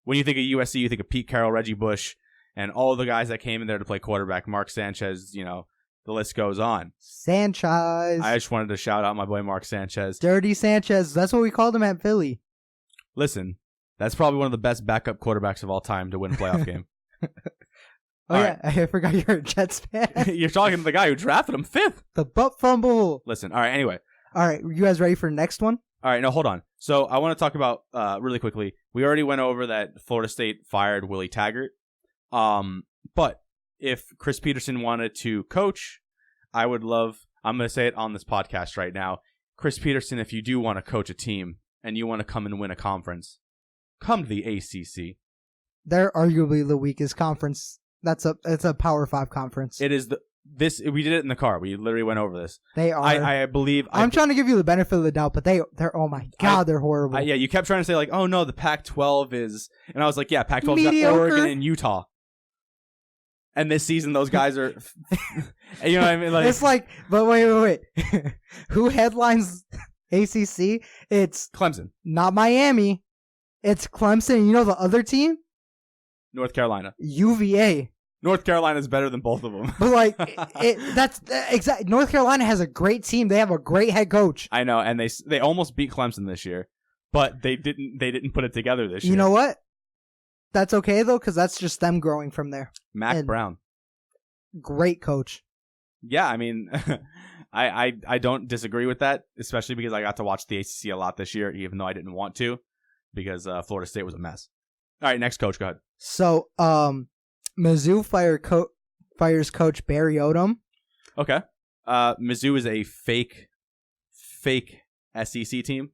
when you think of USC, you think of Pete Carroll, Reggie Bush, and all the guys that came in there to play quarterback, Mark Sanchez, the list goes on. Sanchez. I just wanted to shout out my boy Mark Sanchez. Dirty Sanchez. That's what we called him at Philly. Listen, that's probably one of the best backup quarterbacks of all time to win a playoff game. I forgot you're a Jets fan. You're talking to the guy who drafted him 5th. The butt fumble. Listen, all right, anyway. All right, you guys ready for the next one? All right, no, hold on. So I want to talk about, really quickly, we already went over that Florida State fired Willie Taggart. But if Chris Peterson wanted to coach, I'm going to say it on this podcast right now. Chris Peterson, if you do want to coach a team and you want to come and win a conference, come to the ACC. They're arguably the weakest conference. It's a Power 5 conference. It is we did it in the car. We literally went over this. They are. I believe. I'm trying to give you the benefit of the doubt, but they're oh my God, they're horrible. Yeah, you kept trying to say like, oh no, the Pac-12 is, and I was like, yeah, Pac-12's got Oregon and Utah. And this season, those guys are, you know what I mean? Like, it's like, but wait. Who headlines ACC? It's Clemson. Not Miami. It's Clemson. You know the other team? North Carolina. UVA. North Carolina is better than both of them. But like, that's exactly. North Carolina has a great team. They have a great head coach. I know, and they almost beat Clemson this year, but they didn't put it together this year. You know what? That's okay though, because that's just them growing from there. Mac Brown, great coach. Yeah, I mean, I don't disagree with that, especially because I got to watch the ACC a lot this year, even though I didn't want to, because Florida State was a mess. All right, next coach, go ahead. So, Mizzou fires coach Barry Odom. Okay. Mizzou is a fake SEC team.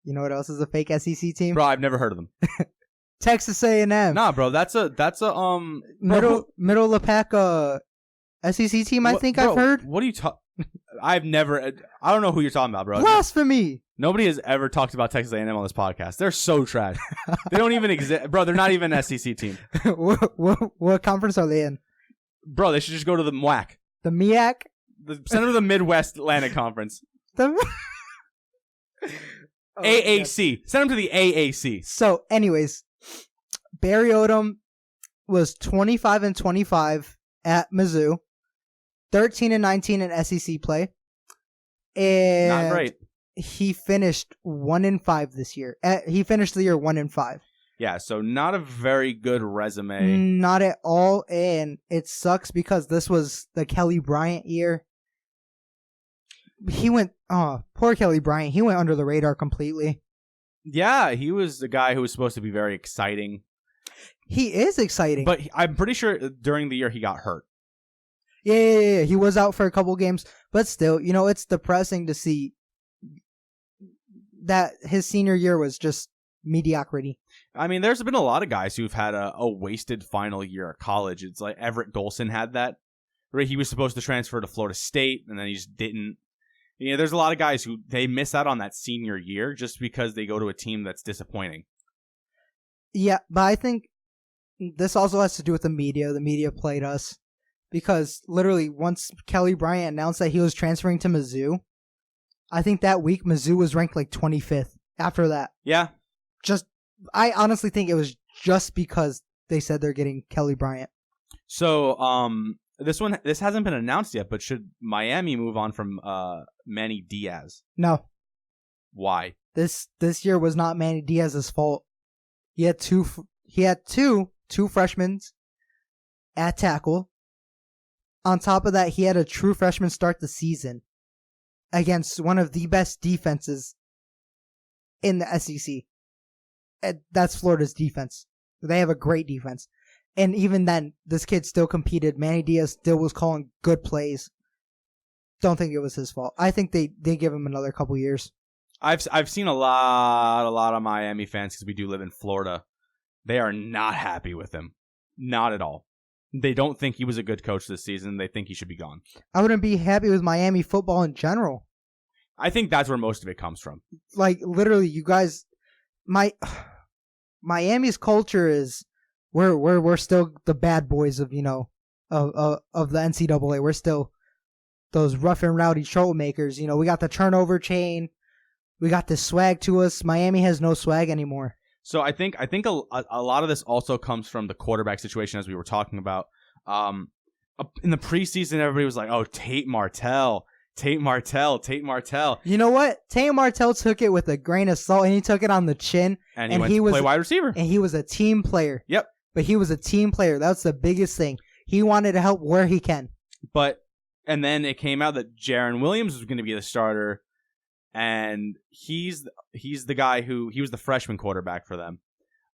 You know what else is a fake SEC team? Bro, I've never heard of them. Texas A&M. Nah, bro, that's a middle of the pack SEC team. I think I've heard. What are you talking? I don't know who you're talking about, bro. Blasphemy. Nobody has ever talked about Texas A&M on this podcast. They're so trash. They don't even exist, bro. They're not even an SEC team. What conference are they in? Bro, they should just go to the MWAC. The MEAC? The Center of the Midwest Atlantic Conference. AAC. God. Send them to the AAC. So, anyways, Barry Odom was 25-25 at Mizzou, 13-19 in SEC play, and not great. He finished 1-5 this year. He finished the year 1-5. Yeah, so not a very good resume. Not at all, and it sucks because this was the Kelly Bryant year. Poor Kelly Bryant. He went under the radar completely. Yeah, he was the guy who was supposed to be very exciting. He is exciting. But I'm pretty sure during the year he got hurt. Yeah. He was out for a couple games. But still, it's depressing to see that his senior year was just mediocrity. I mean, there's been a lot of guys who've had a wasted final year at college. It's like Everett Golson had that. Right? He was supposed to transfer to Florida State, and then he just didn't. There's a lot of guys who they miss out on that senior year just because they go to a team that's disappointing. Yeah, but I think this also has to do with the media. The media played us because literally once Kelly Bryant announced that he was transferring to Mizzou, I think that week Mizzou was ranked like 25th after that. Yeah. I honestly think it was just because they said they're getting Kelly Bryant. So, this hasn't been announced yet, but should Miami move on from Manny Diaz? No. Why? This year was not Manny Diaz's fault. He had two freshmen at tackle. On top of that, he had a true freshman start the season. against one of the best defenses in the SEC. That's Florida's defense. They have a great defense. And even then, this kid still competed. Manny Diaz still was calling good plays. Don't think it was his fault. I think they give him another couple years. I've seen a lot of Miami fans, because we do live in Florida. They are not happy with him. Not at all. They don't think he was a good coach this season. They think he should be gone. I wouldn't be happy with Miami football in general. I think that's where most of it comes from. Like, literally, you guys, Miami's culture is we're still the bad boys of, you know, of the NCAA. We're still those rough and rowdy troublemakers. You know, we got the turnover chain. We got this swag to us. Miami has no swag anymore. So I think a lot of this also comes from the quarterback situation, as we were talking about. In the preseason, everybody was like, "Oh, Tate Martell." You know what? Tate Martell took it with a grain of salt, and he took it on the chin. And he went to play wide receiver. And he was a team player. Yep. But he was a team player. That's the biggest thing. He wanted to help where he can. And then it came out that Jaron Williams was going to be the starter. And he's the guy he was the freshman quarterback for them.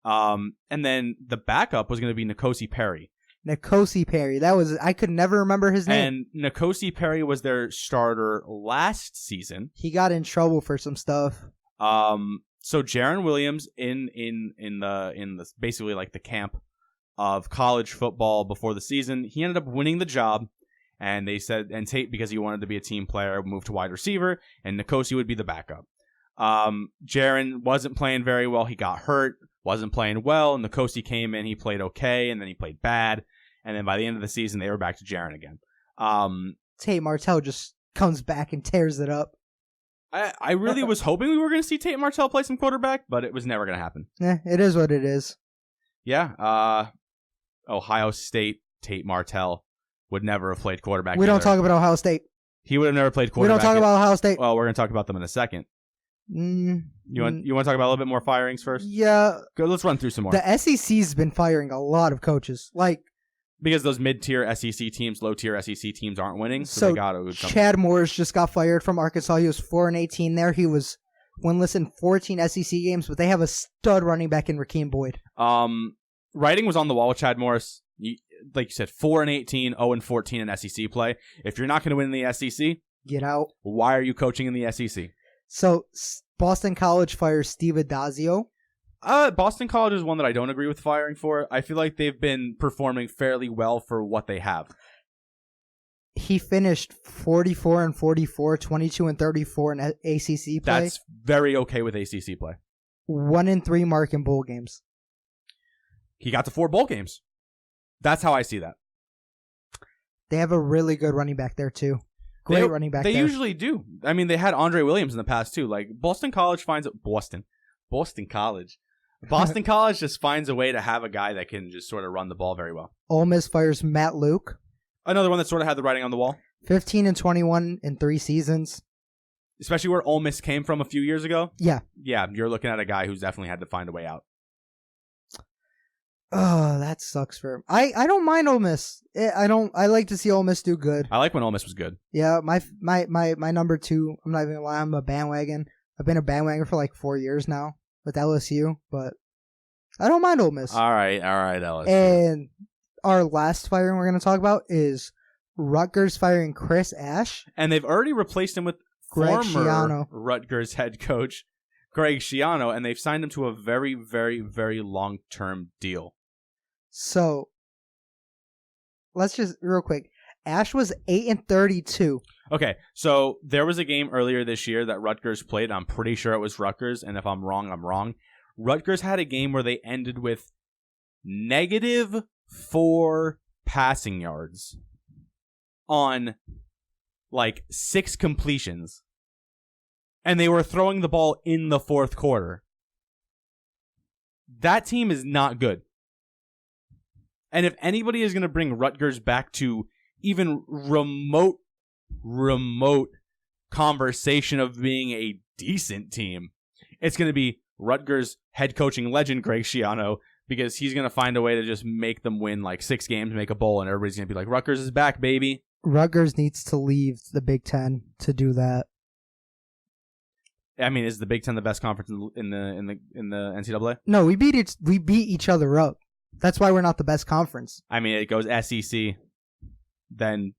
And then the backup was going to be N'Kosi Perry. I could never remember his name. And N'Kosi Perry was their starter last season. He got in trouble for some stuff. So Jaron Williams in the basically like the camp of college football before the season, he ended up winning the job. And they said, and Tate, because he wanted to be a team player, moved to wide receiver, and N'Kosi would be the backup. Jaron wasn't playing very well. He got hurt, wasn't playing well. N'Kosi came in, he played okay, and then he played bad. And then by the end of the season, they were back to Jaron again. Tate Martell just comes back and tears it up. I really was hoping we were going to see Tate Martell play some quarterback, but it was never going to happen. It is what it is. Yeah. Ohio State, Tate Martell would never have played quarterback. We don't talk about Ohio State. He would have never played quarterback. We don't talk about Ohio State. Well, we're going to talk about them in a second. You want to talk about a little bit more firings first? Yeah. Go, let's run through some more. The SEC's been firing a lot of coaches. Because those mid-tier SEC teams, low-tier SEC teams aren't winning, so they got to. Chad Morris just got fired from Arkansas. He was 4-18 there. He was winless in 14 SEC games, but they have a stud running back in Rakeem Boyd. Writing was on the wall with Chad Morris. Like you said, 4-18, 0-14 in SEC play. If you're not going to win in the SEC, get out. Why are you coaching in the SEC? So Boston College fires Steve Adazio. Boston College is one that I don't agree with firing for. I feel like they've been performing fairly well for what they have. He finished 44-44, 22-34 in ACC play. That's very okay with ACC play. 1-3 mark in bowl games. He got to 4 bowl games. That's how I see that. They have a really good running back there, too. Great running back there. They usually do. I mean, they had Andre Williams in the past, too. Like, Boston College just finds a way to have a guy that can just sort of run the ball very well. Ole Miss fires Matt Luke. Another one that sort of had the writing on the wall. 15-21 in 3 seasons. Especially where Ole Miss came from a few years ago. Yeah. Yeah, you're looking at a guy who's definitely had to find a way out. Oh, that sucks for him. I don't mind Ole Miss. I like to see Ole Miss do good. I like when Ole Miss was good. Yeah, my number 2, I'm not even gonna lie, I'm a bandwagon. I've been a bandwagon for like 4 years now with LSU, but I don't mind Ole Miss. All right, LSU. And our last firing we're going to talk about is Rutgers firing Chris Ash. And they've already replaced him with former Rutgers head coach Greg Schiano, and they've signed him to a very, very, very long-term deal. So, let's just, real quick, Ash was 8-32. Okay, so there was a game earlier this year that Rutgers played. I'm pretty sure it was Rutgers, and if I'm wrong, I'm wrong. Rutgers had a game where they ended with -4 passing yards on like 6 completions. And they were throwing the ball in the 4th quarter. That team is not good. And if anybody is going to bring Rutgers back to even remote conversation of being a decent team, it's going to be Rutgers head coaching legend Greg Schiano, because he's going to find a way to just make them win like 6 games, make a bowl, and everybody's going to be like, Rutgers is back, baby. Rutgers needs to leave the Big Ten to do that. I mean, is the Big Ten the best conference in the NCAA? No, we beat each other up. That's why we're not the best conference. I mean, it goes SEC. Then,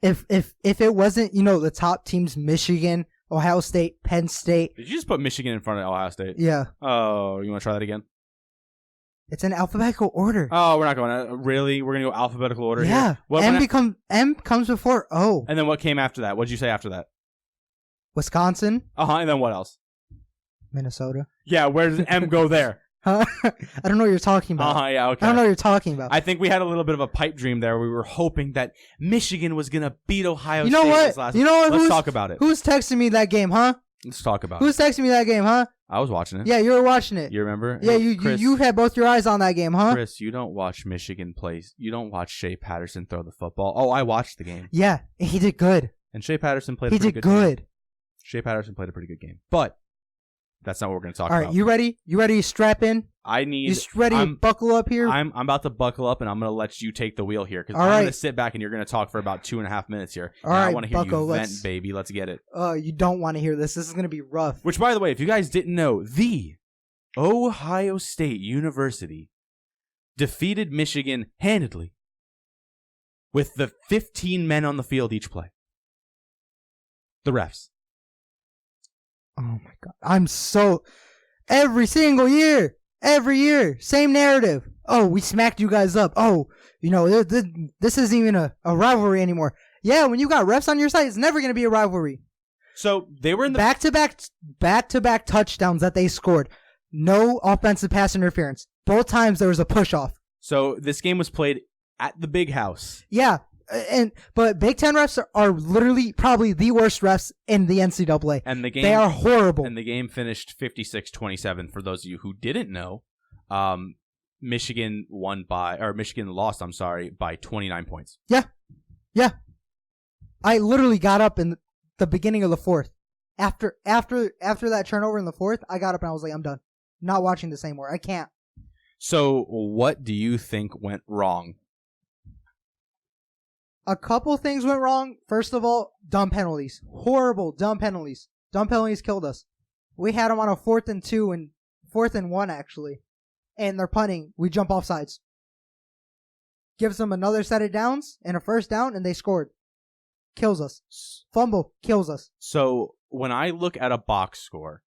if it wasn't, the top teams, Michigan, Ohio State, Penn State. Did you just put Michigan in front of Ohio State? Yeah. Oh, you want to try that again? It's in alphabetical order. Oh, we're not going. Really? We're gonna go alphabetical order? Yeah. Here? M comes before O. And then what came after that? What did you say after that? Wisconsin. And then what else? Minnesota. Yeah, where does M go there? Huh? I don't know what you're talking about. Yeah, okay. I don't know what you're talking about. I think we had a little bit of a pipe dream there. We were hoping that Michigan was gonna beat Ohio State. You know what? Let's talk about it. Who's texting me that game, huh? Let's talk about it. Who's texting me that game, huh? I was watching it. Yeah, you were watching it. You remember? Yeah, you had both your eyes on that game, huh? Chris, you don't watch Michigan play. You don't watch Shea Patterson throw the football. Oh, I watched the game. Yeah, he did good. And Shea Patterson played a pretty good game. Shea Patterson played a pretty good game. But that's not what we're going to talk about. All right, you ready? You ready to strap in? You ready to buckle up here? I'm about to buckle up, and I'm going to let you take the wheel here. Because I'm going to sit back, and you're going to talk for about 2.5 minutes here. All right, I want to hear you vent, baby. Let's get it. You don't want to hear this. This is going to be rough. Which, by the way, if you guys didn't know, the Ohio State University defeated Michigan handedly with the 15 men on the field each play. The refs. Oh my God. Every single year, every year, same narrative. Oh, we smacked you guys up. Oh, this isn't even a rivalry anymore. Yeah, when you got refs on your side, it's never going to be a rivalry. So they were in the back-to-back touchdowns that they scored. No offensive pass interference. Both times there was a push-off. So this game was played at the Big House. Yeah. But Big Ten refs are literally probably the worst refs in the NCAA. And they are horrible. And the game finished 56-27. For those of you who didn't know, Michigan lost by 29 points. Yeah. Yeah. I literally got up in the beginning of the fourth. After that turnover in the fourth, I got up and I was like, I'm done. Not watching this anymore. I can't. So what do you think went wrong? A couple things went wrong. First of all, dumb penalties. Horrible dumb penalties. Dumb penalties killed us. We had them on a 4th and 2 and 4th and 1 actually. And they're punting. We jump off sides. Gives them another set of downs and a first down and they scored. Kills us. Fumble. Kills us. So when I look at a box score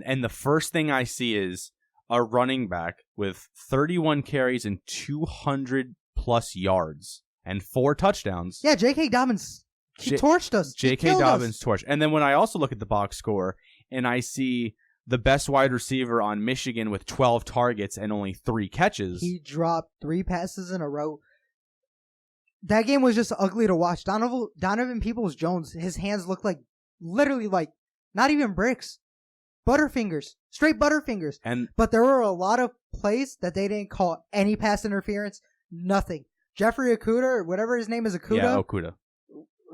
and the first thing I see is a running back with 31 carries and 200 plus yards. And 4 touchdowns. Yeah, J.K. Dobbins, he torched us. J.K. Dobbins torched. And then when I also look at the box score and I see the best wide receiver on Michigan with 12 targets and only 3 catches. He dropped 3 passes in a row. That game was just ugly to watch. Donovan Peoples-Jones, his hands looked literally not even bricks. Butterfingers. Straight butterfingers. But there were a lot of plays that they didn't call any pass interference. Nothing. Jeffrey Okudah, or whatever his name is, Okudah. Yeah, Okudah.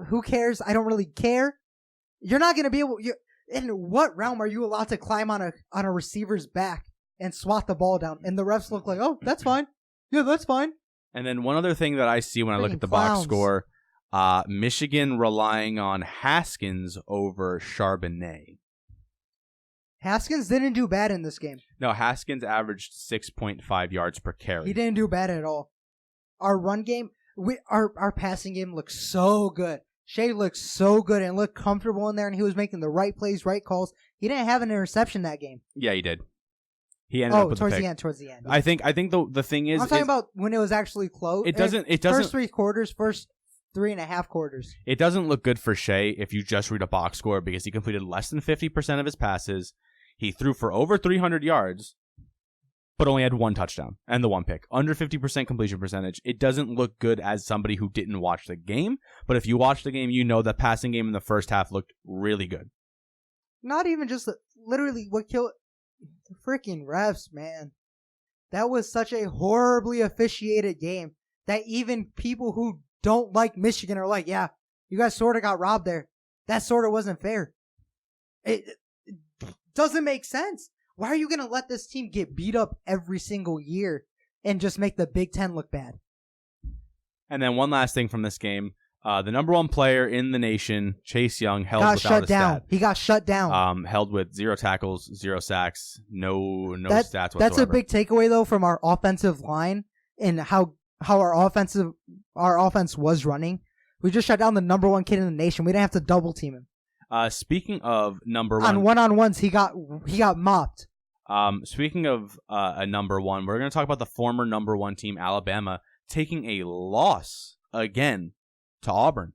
Who cares? I don't really care. You're not going to be able... In what realm are you allowed to climb on a receiver's back and swat the ball down? And the refs look like, oh, that's fine. Yeah, that's fine. And then one other thing that I see when I look at the box score, Michigan relying on Haskins over Charbonnet. Haskins didn't do bad in this game. No, Haskins averaged 6.5 yards per carry. He didn't do bad at all. Our run game, our passing game looked so good. Shea looked so good and looked comfortable in there, and he was making the right plays, right calls. He didn't have an interception that game. Yeah, he did. He ended up with towards the the end. Towards the end. I think the thing is, I'm talking about when it was actually close. It doesn't. First 3 quarters, first 3.5 quarters. It doesn't look good for Shea if you just read a box score because he completed less than 50% of his passes. He threw for over 300 yards. But only had 1 touchdown and the 1 pick. Under 50% completion percentage. It doesn't look good as somebody who didn't watch the game. But if you watch the game, you know the passing game in the first half looked really good. Not even just literally what killed the freaking refs, man. That was such a horribly officiated game that even people who don't like Michigan are like, yeah, you guys sort of got robbed there. That sort of wasn't fair. It doesn't make sense. Why are you going to let this team get beat up every single year and just make the Big Ten look bad? And then one last thing from this game. The number one player in the nation, Chase Young, held got without shut a down. stat. He got shut down. Held with 0 tackles, 0 sacks, no stats whatsoever. That's a big takeaway though from our offensive line and how our offense was running. We just shut down the number one kid in the nation. We didn't have to double team him. Speaking of number one, on one-on-ones, he got mopped. Speaking of a number one, we're going to talk about the former number one team, Alabama, taking a loss again to Auburn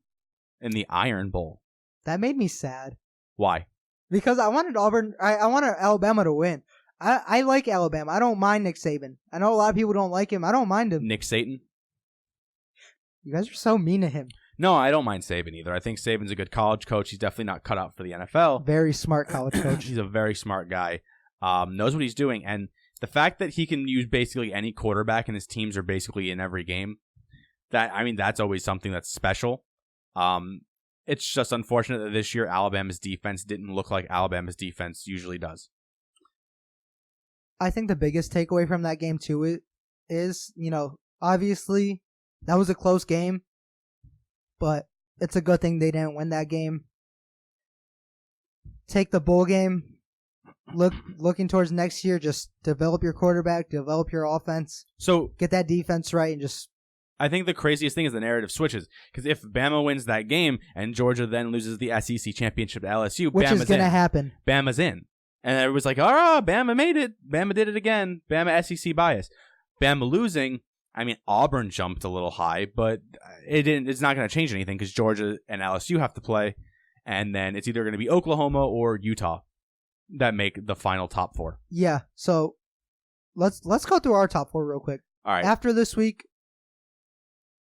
in the Iron Bowl. That made me sad. Why? Because I wanted Auburn. I wanted Alabama to win. I like Alabama. I don't mind Nick Saban. I know a lot of people don't like him. I don't mind him. Nick Satan? You guys are so mean to him. No, I don't mind Saban either. I think Saban's a good college coach. He's definitely not cut out for the NFL. Very smart college coach. He's a very smart guy. Knows what he's doing. And the fact that he can use basically any quarterback and his teams are basically in every game, that's always something that's special. It's just unfortunate that this year Alabama's defense didn't look like Alabama's defense usually does. I think the biggest takeaway from that game too is, obviously that was a close game, but it's a good thing they didn't win that game. Take the bowl game. Looking towards next year, just develop your quarterback, develop your offense. So get that defense right and just... I think the craziest thing is the narrative switches. Because if Bama wins that game and Georgia then loses the SEC championship to LSU, which Bama's is going to happen. Bama's in. And everyone's like, oh, Bama made it. Bama did it again. Bama SEC bias. Bama losing, Auburn jumped a little high, but it's not going to change anything because Georgia and LSU have to play. And then it's either going to be Oklahoma or Utah that make the final top four. Yeah, so let's go through our top four real quick. All right. After this week.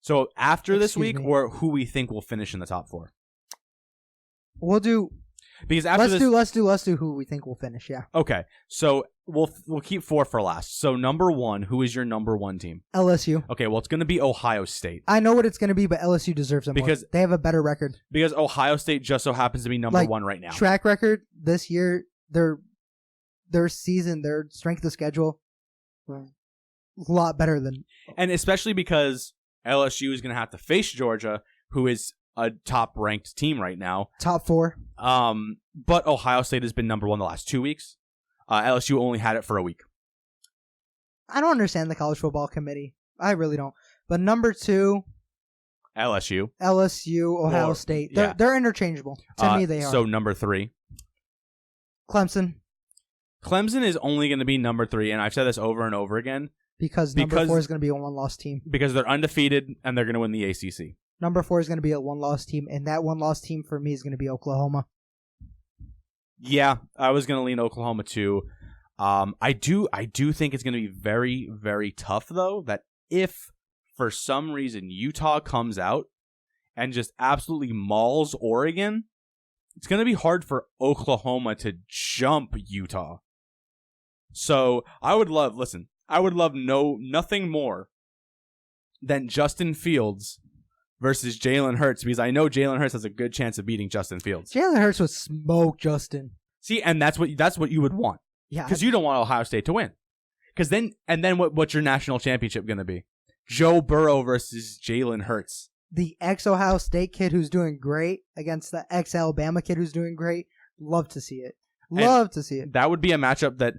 So after this week, or who we think will finish in the top four? We'll do... Because after let's do who we think will finish, yeah. Okay, so we'll keep four for last. So number one, who is your number one team? LSU. Okay, well, it's going to be Ohio State. I know what it's going to be, but LSU deserves it because more. They have a better record. Because Ohio State just so happens to be number one right now. Track record this year, their season, their strength of schedule, a lot better than... And especially because LSU is going to have to face Georgia, who is a top-ranked team right now. Top four. But Ohio State has been number one the last 2 weeks. LSU only had it for a week. I don't understand the college football committee. I really don't. But number two... LSU, Ohio State. They're interchangeable. To me, they are. So number three. Clemson. Clemson is only going to be number three, and I've said this over and over again. Because number four is going to be a one-loss team. Because they're undefeated, and they're going to win the ACC. Number four is going to be a one-loss team, and that one-loss team for me is going to be Oklahoma. Yeah, I was going to lean Oklahoma too. I do think it's going to be very, very tough, though, that if for some reason Utah comes out and just absolutely mauls Oregon, it's going to be hard for Oklahoma to jump Utah. So I would love nothing more than Justin Fields versus Jalen Hurts, because I know Jalen Hurts has a good chance of beating Justin Fields. Jalen Hurts would smoke Justin. See, and that's what you would want. Yeah, because you don't want Ohio State to win. Because then what's your national championship going to be? Joe Burrow versus Jalen Hurts. The ex-Ohio State kid who's doing great against the ex-Alabama kid who's doing great. Love to see it. Love to see it. That would be a matchup that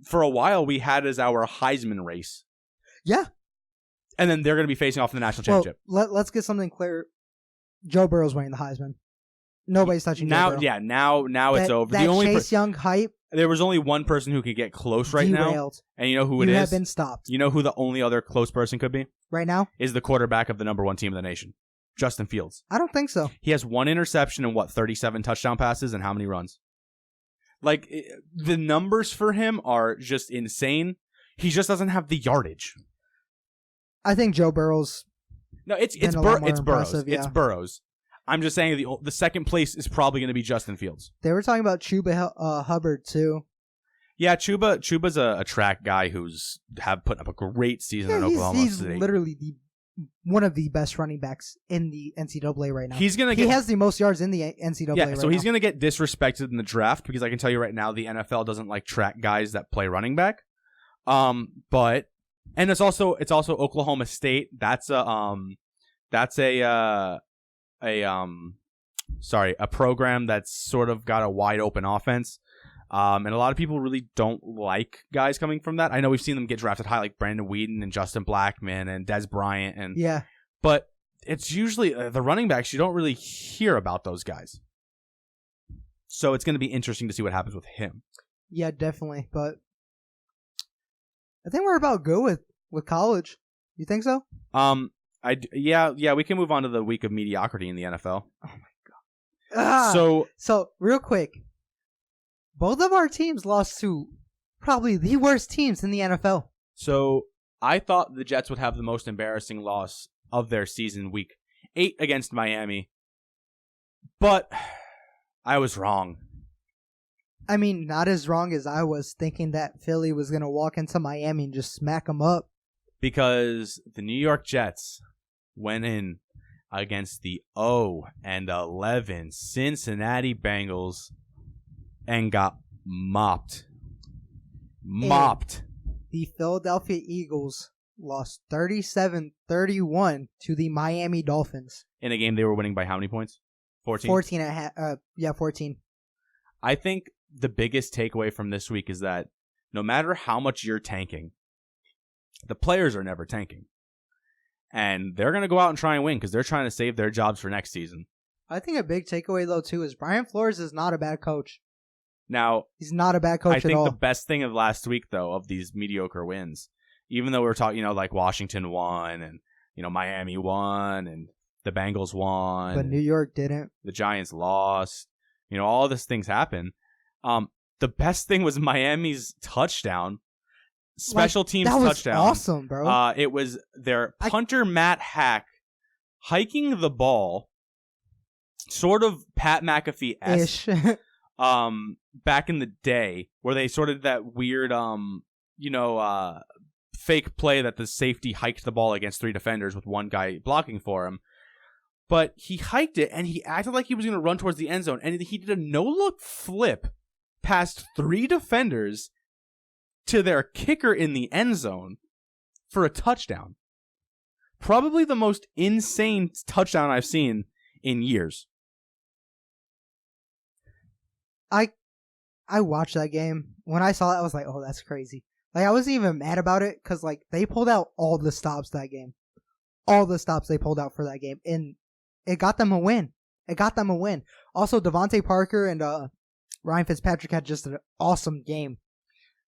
for a while we had as our Heisman race. Yeah. And then they're going to be facing off in the national championship. Let's get something clear. Joe Burrow's winning the Heisman. Nobody's touching Joe Burrow. Yeah, now it's over. That Chase Young hype. There was only one person who could get close right now. And you know who it is? You have been stopped. You know who the only other close person could be? Right now? Is the quarterback of the number one team in the nation. Justin Fields. I don't think so. He has one interception and 37 touchdown passes and how many runs? Like, the numbers for him are just insane. He just doesn't have the yardage. I think Joe Burrow's... No, it's Burrows. Yeah. It's Burrows. I'm just saying the second place is probably going to be Justin Fields. They were talking about Chuba Hubbard, too. Yeah, Chuba's a track guy who's put up a great season in Oklahoma. He's literally one of the best running backs in the NCAA right now. He has the most yards in the NCAA right now. So he's going to get disrespected in the draft because I can tell you right now the NFL doesn't like track guys that play running back. But it's also Oklahoma State. That's a a program that's sort of got a wide open offense. And a lot of people really don't like guys coming from that. I know we've seen them get drafted high, like Brandon Whedon and Justin Blackmon and Des Bryant, but it's usually the running backs. You don't really hear about those guys, so it's going to be interesting to see what happens with him. Yeah, definitely. But I think we're about good with college. You think so? Yeah, we can move on to the week of mediocrity in the NFL. Oh my god. So real quick. Both of our teams lost to probably the worst teams in the NFL. So I thought the Jets would have the most embarrassing loss of their season, week 8 against Miami. But I was wrong. I mean, not as wrong as I was thinking that Philly was going to walk into Miami and just smack them up. Because the New York Jets went in against the 0-11 Cincinnati Bengals and got mopped. The Philadelphia Eagles lost 37-31 to the Miami Dolphins. In a game they were winning by how many points? 14? 14 and a half. 14. I think the biggest takeaway from this week is that no matter how much you're tanking, the players are never tanking. And they're going to go out and try and win because they're trying to save their jobs for next season. I think a big takeaway, though, too, is Brian Flores is not a bad coach. Now, he's not a bad coach at all. I think the best thing of last week, though, of these mediocre wins, even though we were talking, like Washington won and, Miami won and the Bengals won. But New York didn't. The Giants lost. All these things happen. The best thing was Miami's touchdown. Special teams touchdown. That was awesome, bro. It was their punter, Matt Hack, hiking the ball, sort of Pat McAfee-esque. Back in the day, where they sort of that weird, fake play that the safety hiked the ball against 3 defenders with one guy blocking for him. But he hiked it, and he acted like he was going to run towards the end zone, and he did a no-look flip past 3 defenders to their kicker in the end zone for a touchdown. Probably the most insane touchdown I've seen in years. I watched that game. When I saw it, I was like, oh, that's crazy. Like, I wasn't even mad about it because, they pulled out all the stops that game. All the stops they pulled out for that game. And it got them a win. Also, Devontae Parker and Ryan Fitzpatrick had just an awesome game.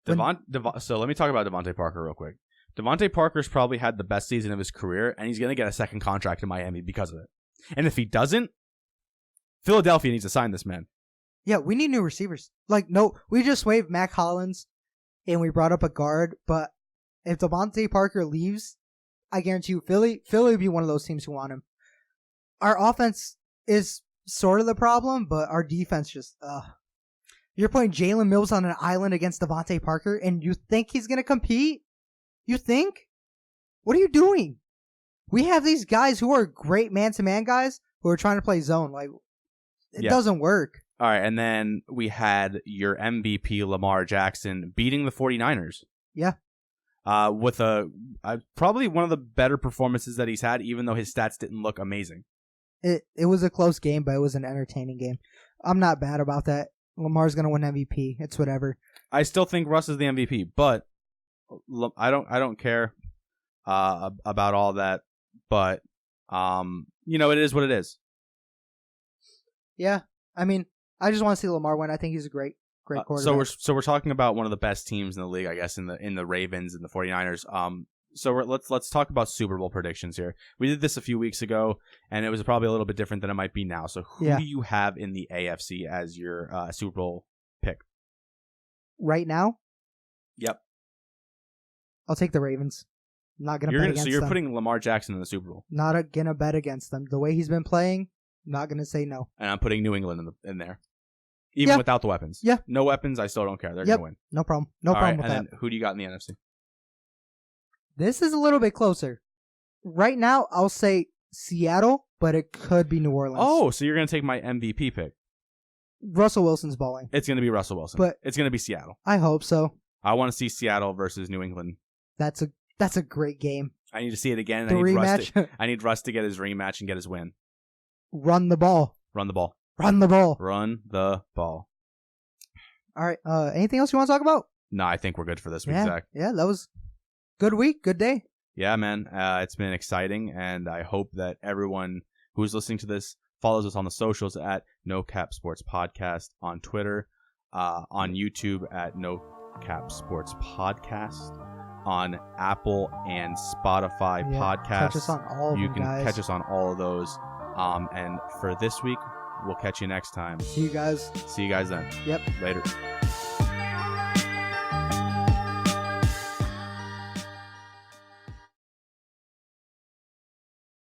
So let me talk about Devontae Parker real quick. Devontae Parker's probably had the best season of his career, and he's going to get a second contract in Miami because of it. And if he doesn't, Philadelphia needs to sign this man. Yeah, we need new receivers. We just waived Mac Hollins, and we brought up a guard, but if Devontae Parker leaves, I guarantee you Philly would be one of those teams who want him. Our offense is sort of the problem, but our defense just, You're putting Jalen Mills on an island against Devontae Parker, and you think he's going to compete? You think? What are you doing? We have these guys who are great man-to-man guys who are trying to play zone. It doesn't work. All right, and then we had your MVP, Lamar Jackson, beating the 49ers. Yeah. With probably one of the better performances that he's had, even though his stats didn't look amazing. It was a close game, but it was an entertaining game. I'm not bad about that. Lamar's going to win MVP. It's whatever. I still think Russ is the MVP, but I don't care about all that. But it is what it is. Yeah, I mean, I just want to see Lamar win. I think he's a great quarterback. So we're talking about one of the best teams in the league, I guess, in the Ravens and the 49ers. So let's talk about Super Bowl predictions here. We did this a few weeks ago, and it was probably a little bit different than it might be now. So who do you have in the AFC as your Super Bowl pick? Right now? Yep. I'll take the Ravens. I'm not going to bet against them. So you're putting Lamar Jackson in the Super Bowl? Not going to bet against them. The way he's been playing, not going to say no. And I'm putting New England in there. Even without the weapons. Yeah. No weapons, I still don't care. They're going to win. No problem. No problem with that. And then who do you got in the NFC? This is a little bit closer. Right now, I'll say Seattle, but it could be New Orleans. Oh, so you're going to take my MVP pick. Russell Wilson's balling. It's going to be Russell Wilson. But it's going to be Seattle. I hope so. I want to see Seattle versus New England. That's a great game. I need to see it again. The rematch. I need Russ to get his rematch and get his win. run the ball. Run the ball. Run the ball. Run the ball. All right. Anything else you want to talk about? No, I think we're good for this week, Yeah. Zach. Yeah, that was good week. Good day. Yeah, man. It's been exciting, and I hope that everyone who's listening to this follows us on the socials at No Cap Sports Podcast, on Twitter, on YouTube at No Cap Sports Podcast, on Apple and Spotify podcasts. Catch us on all of them, You can guys. catch us on all of those. And for this week, we'll catch you next time. See you guys. See you guys then. Yep. Later.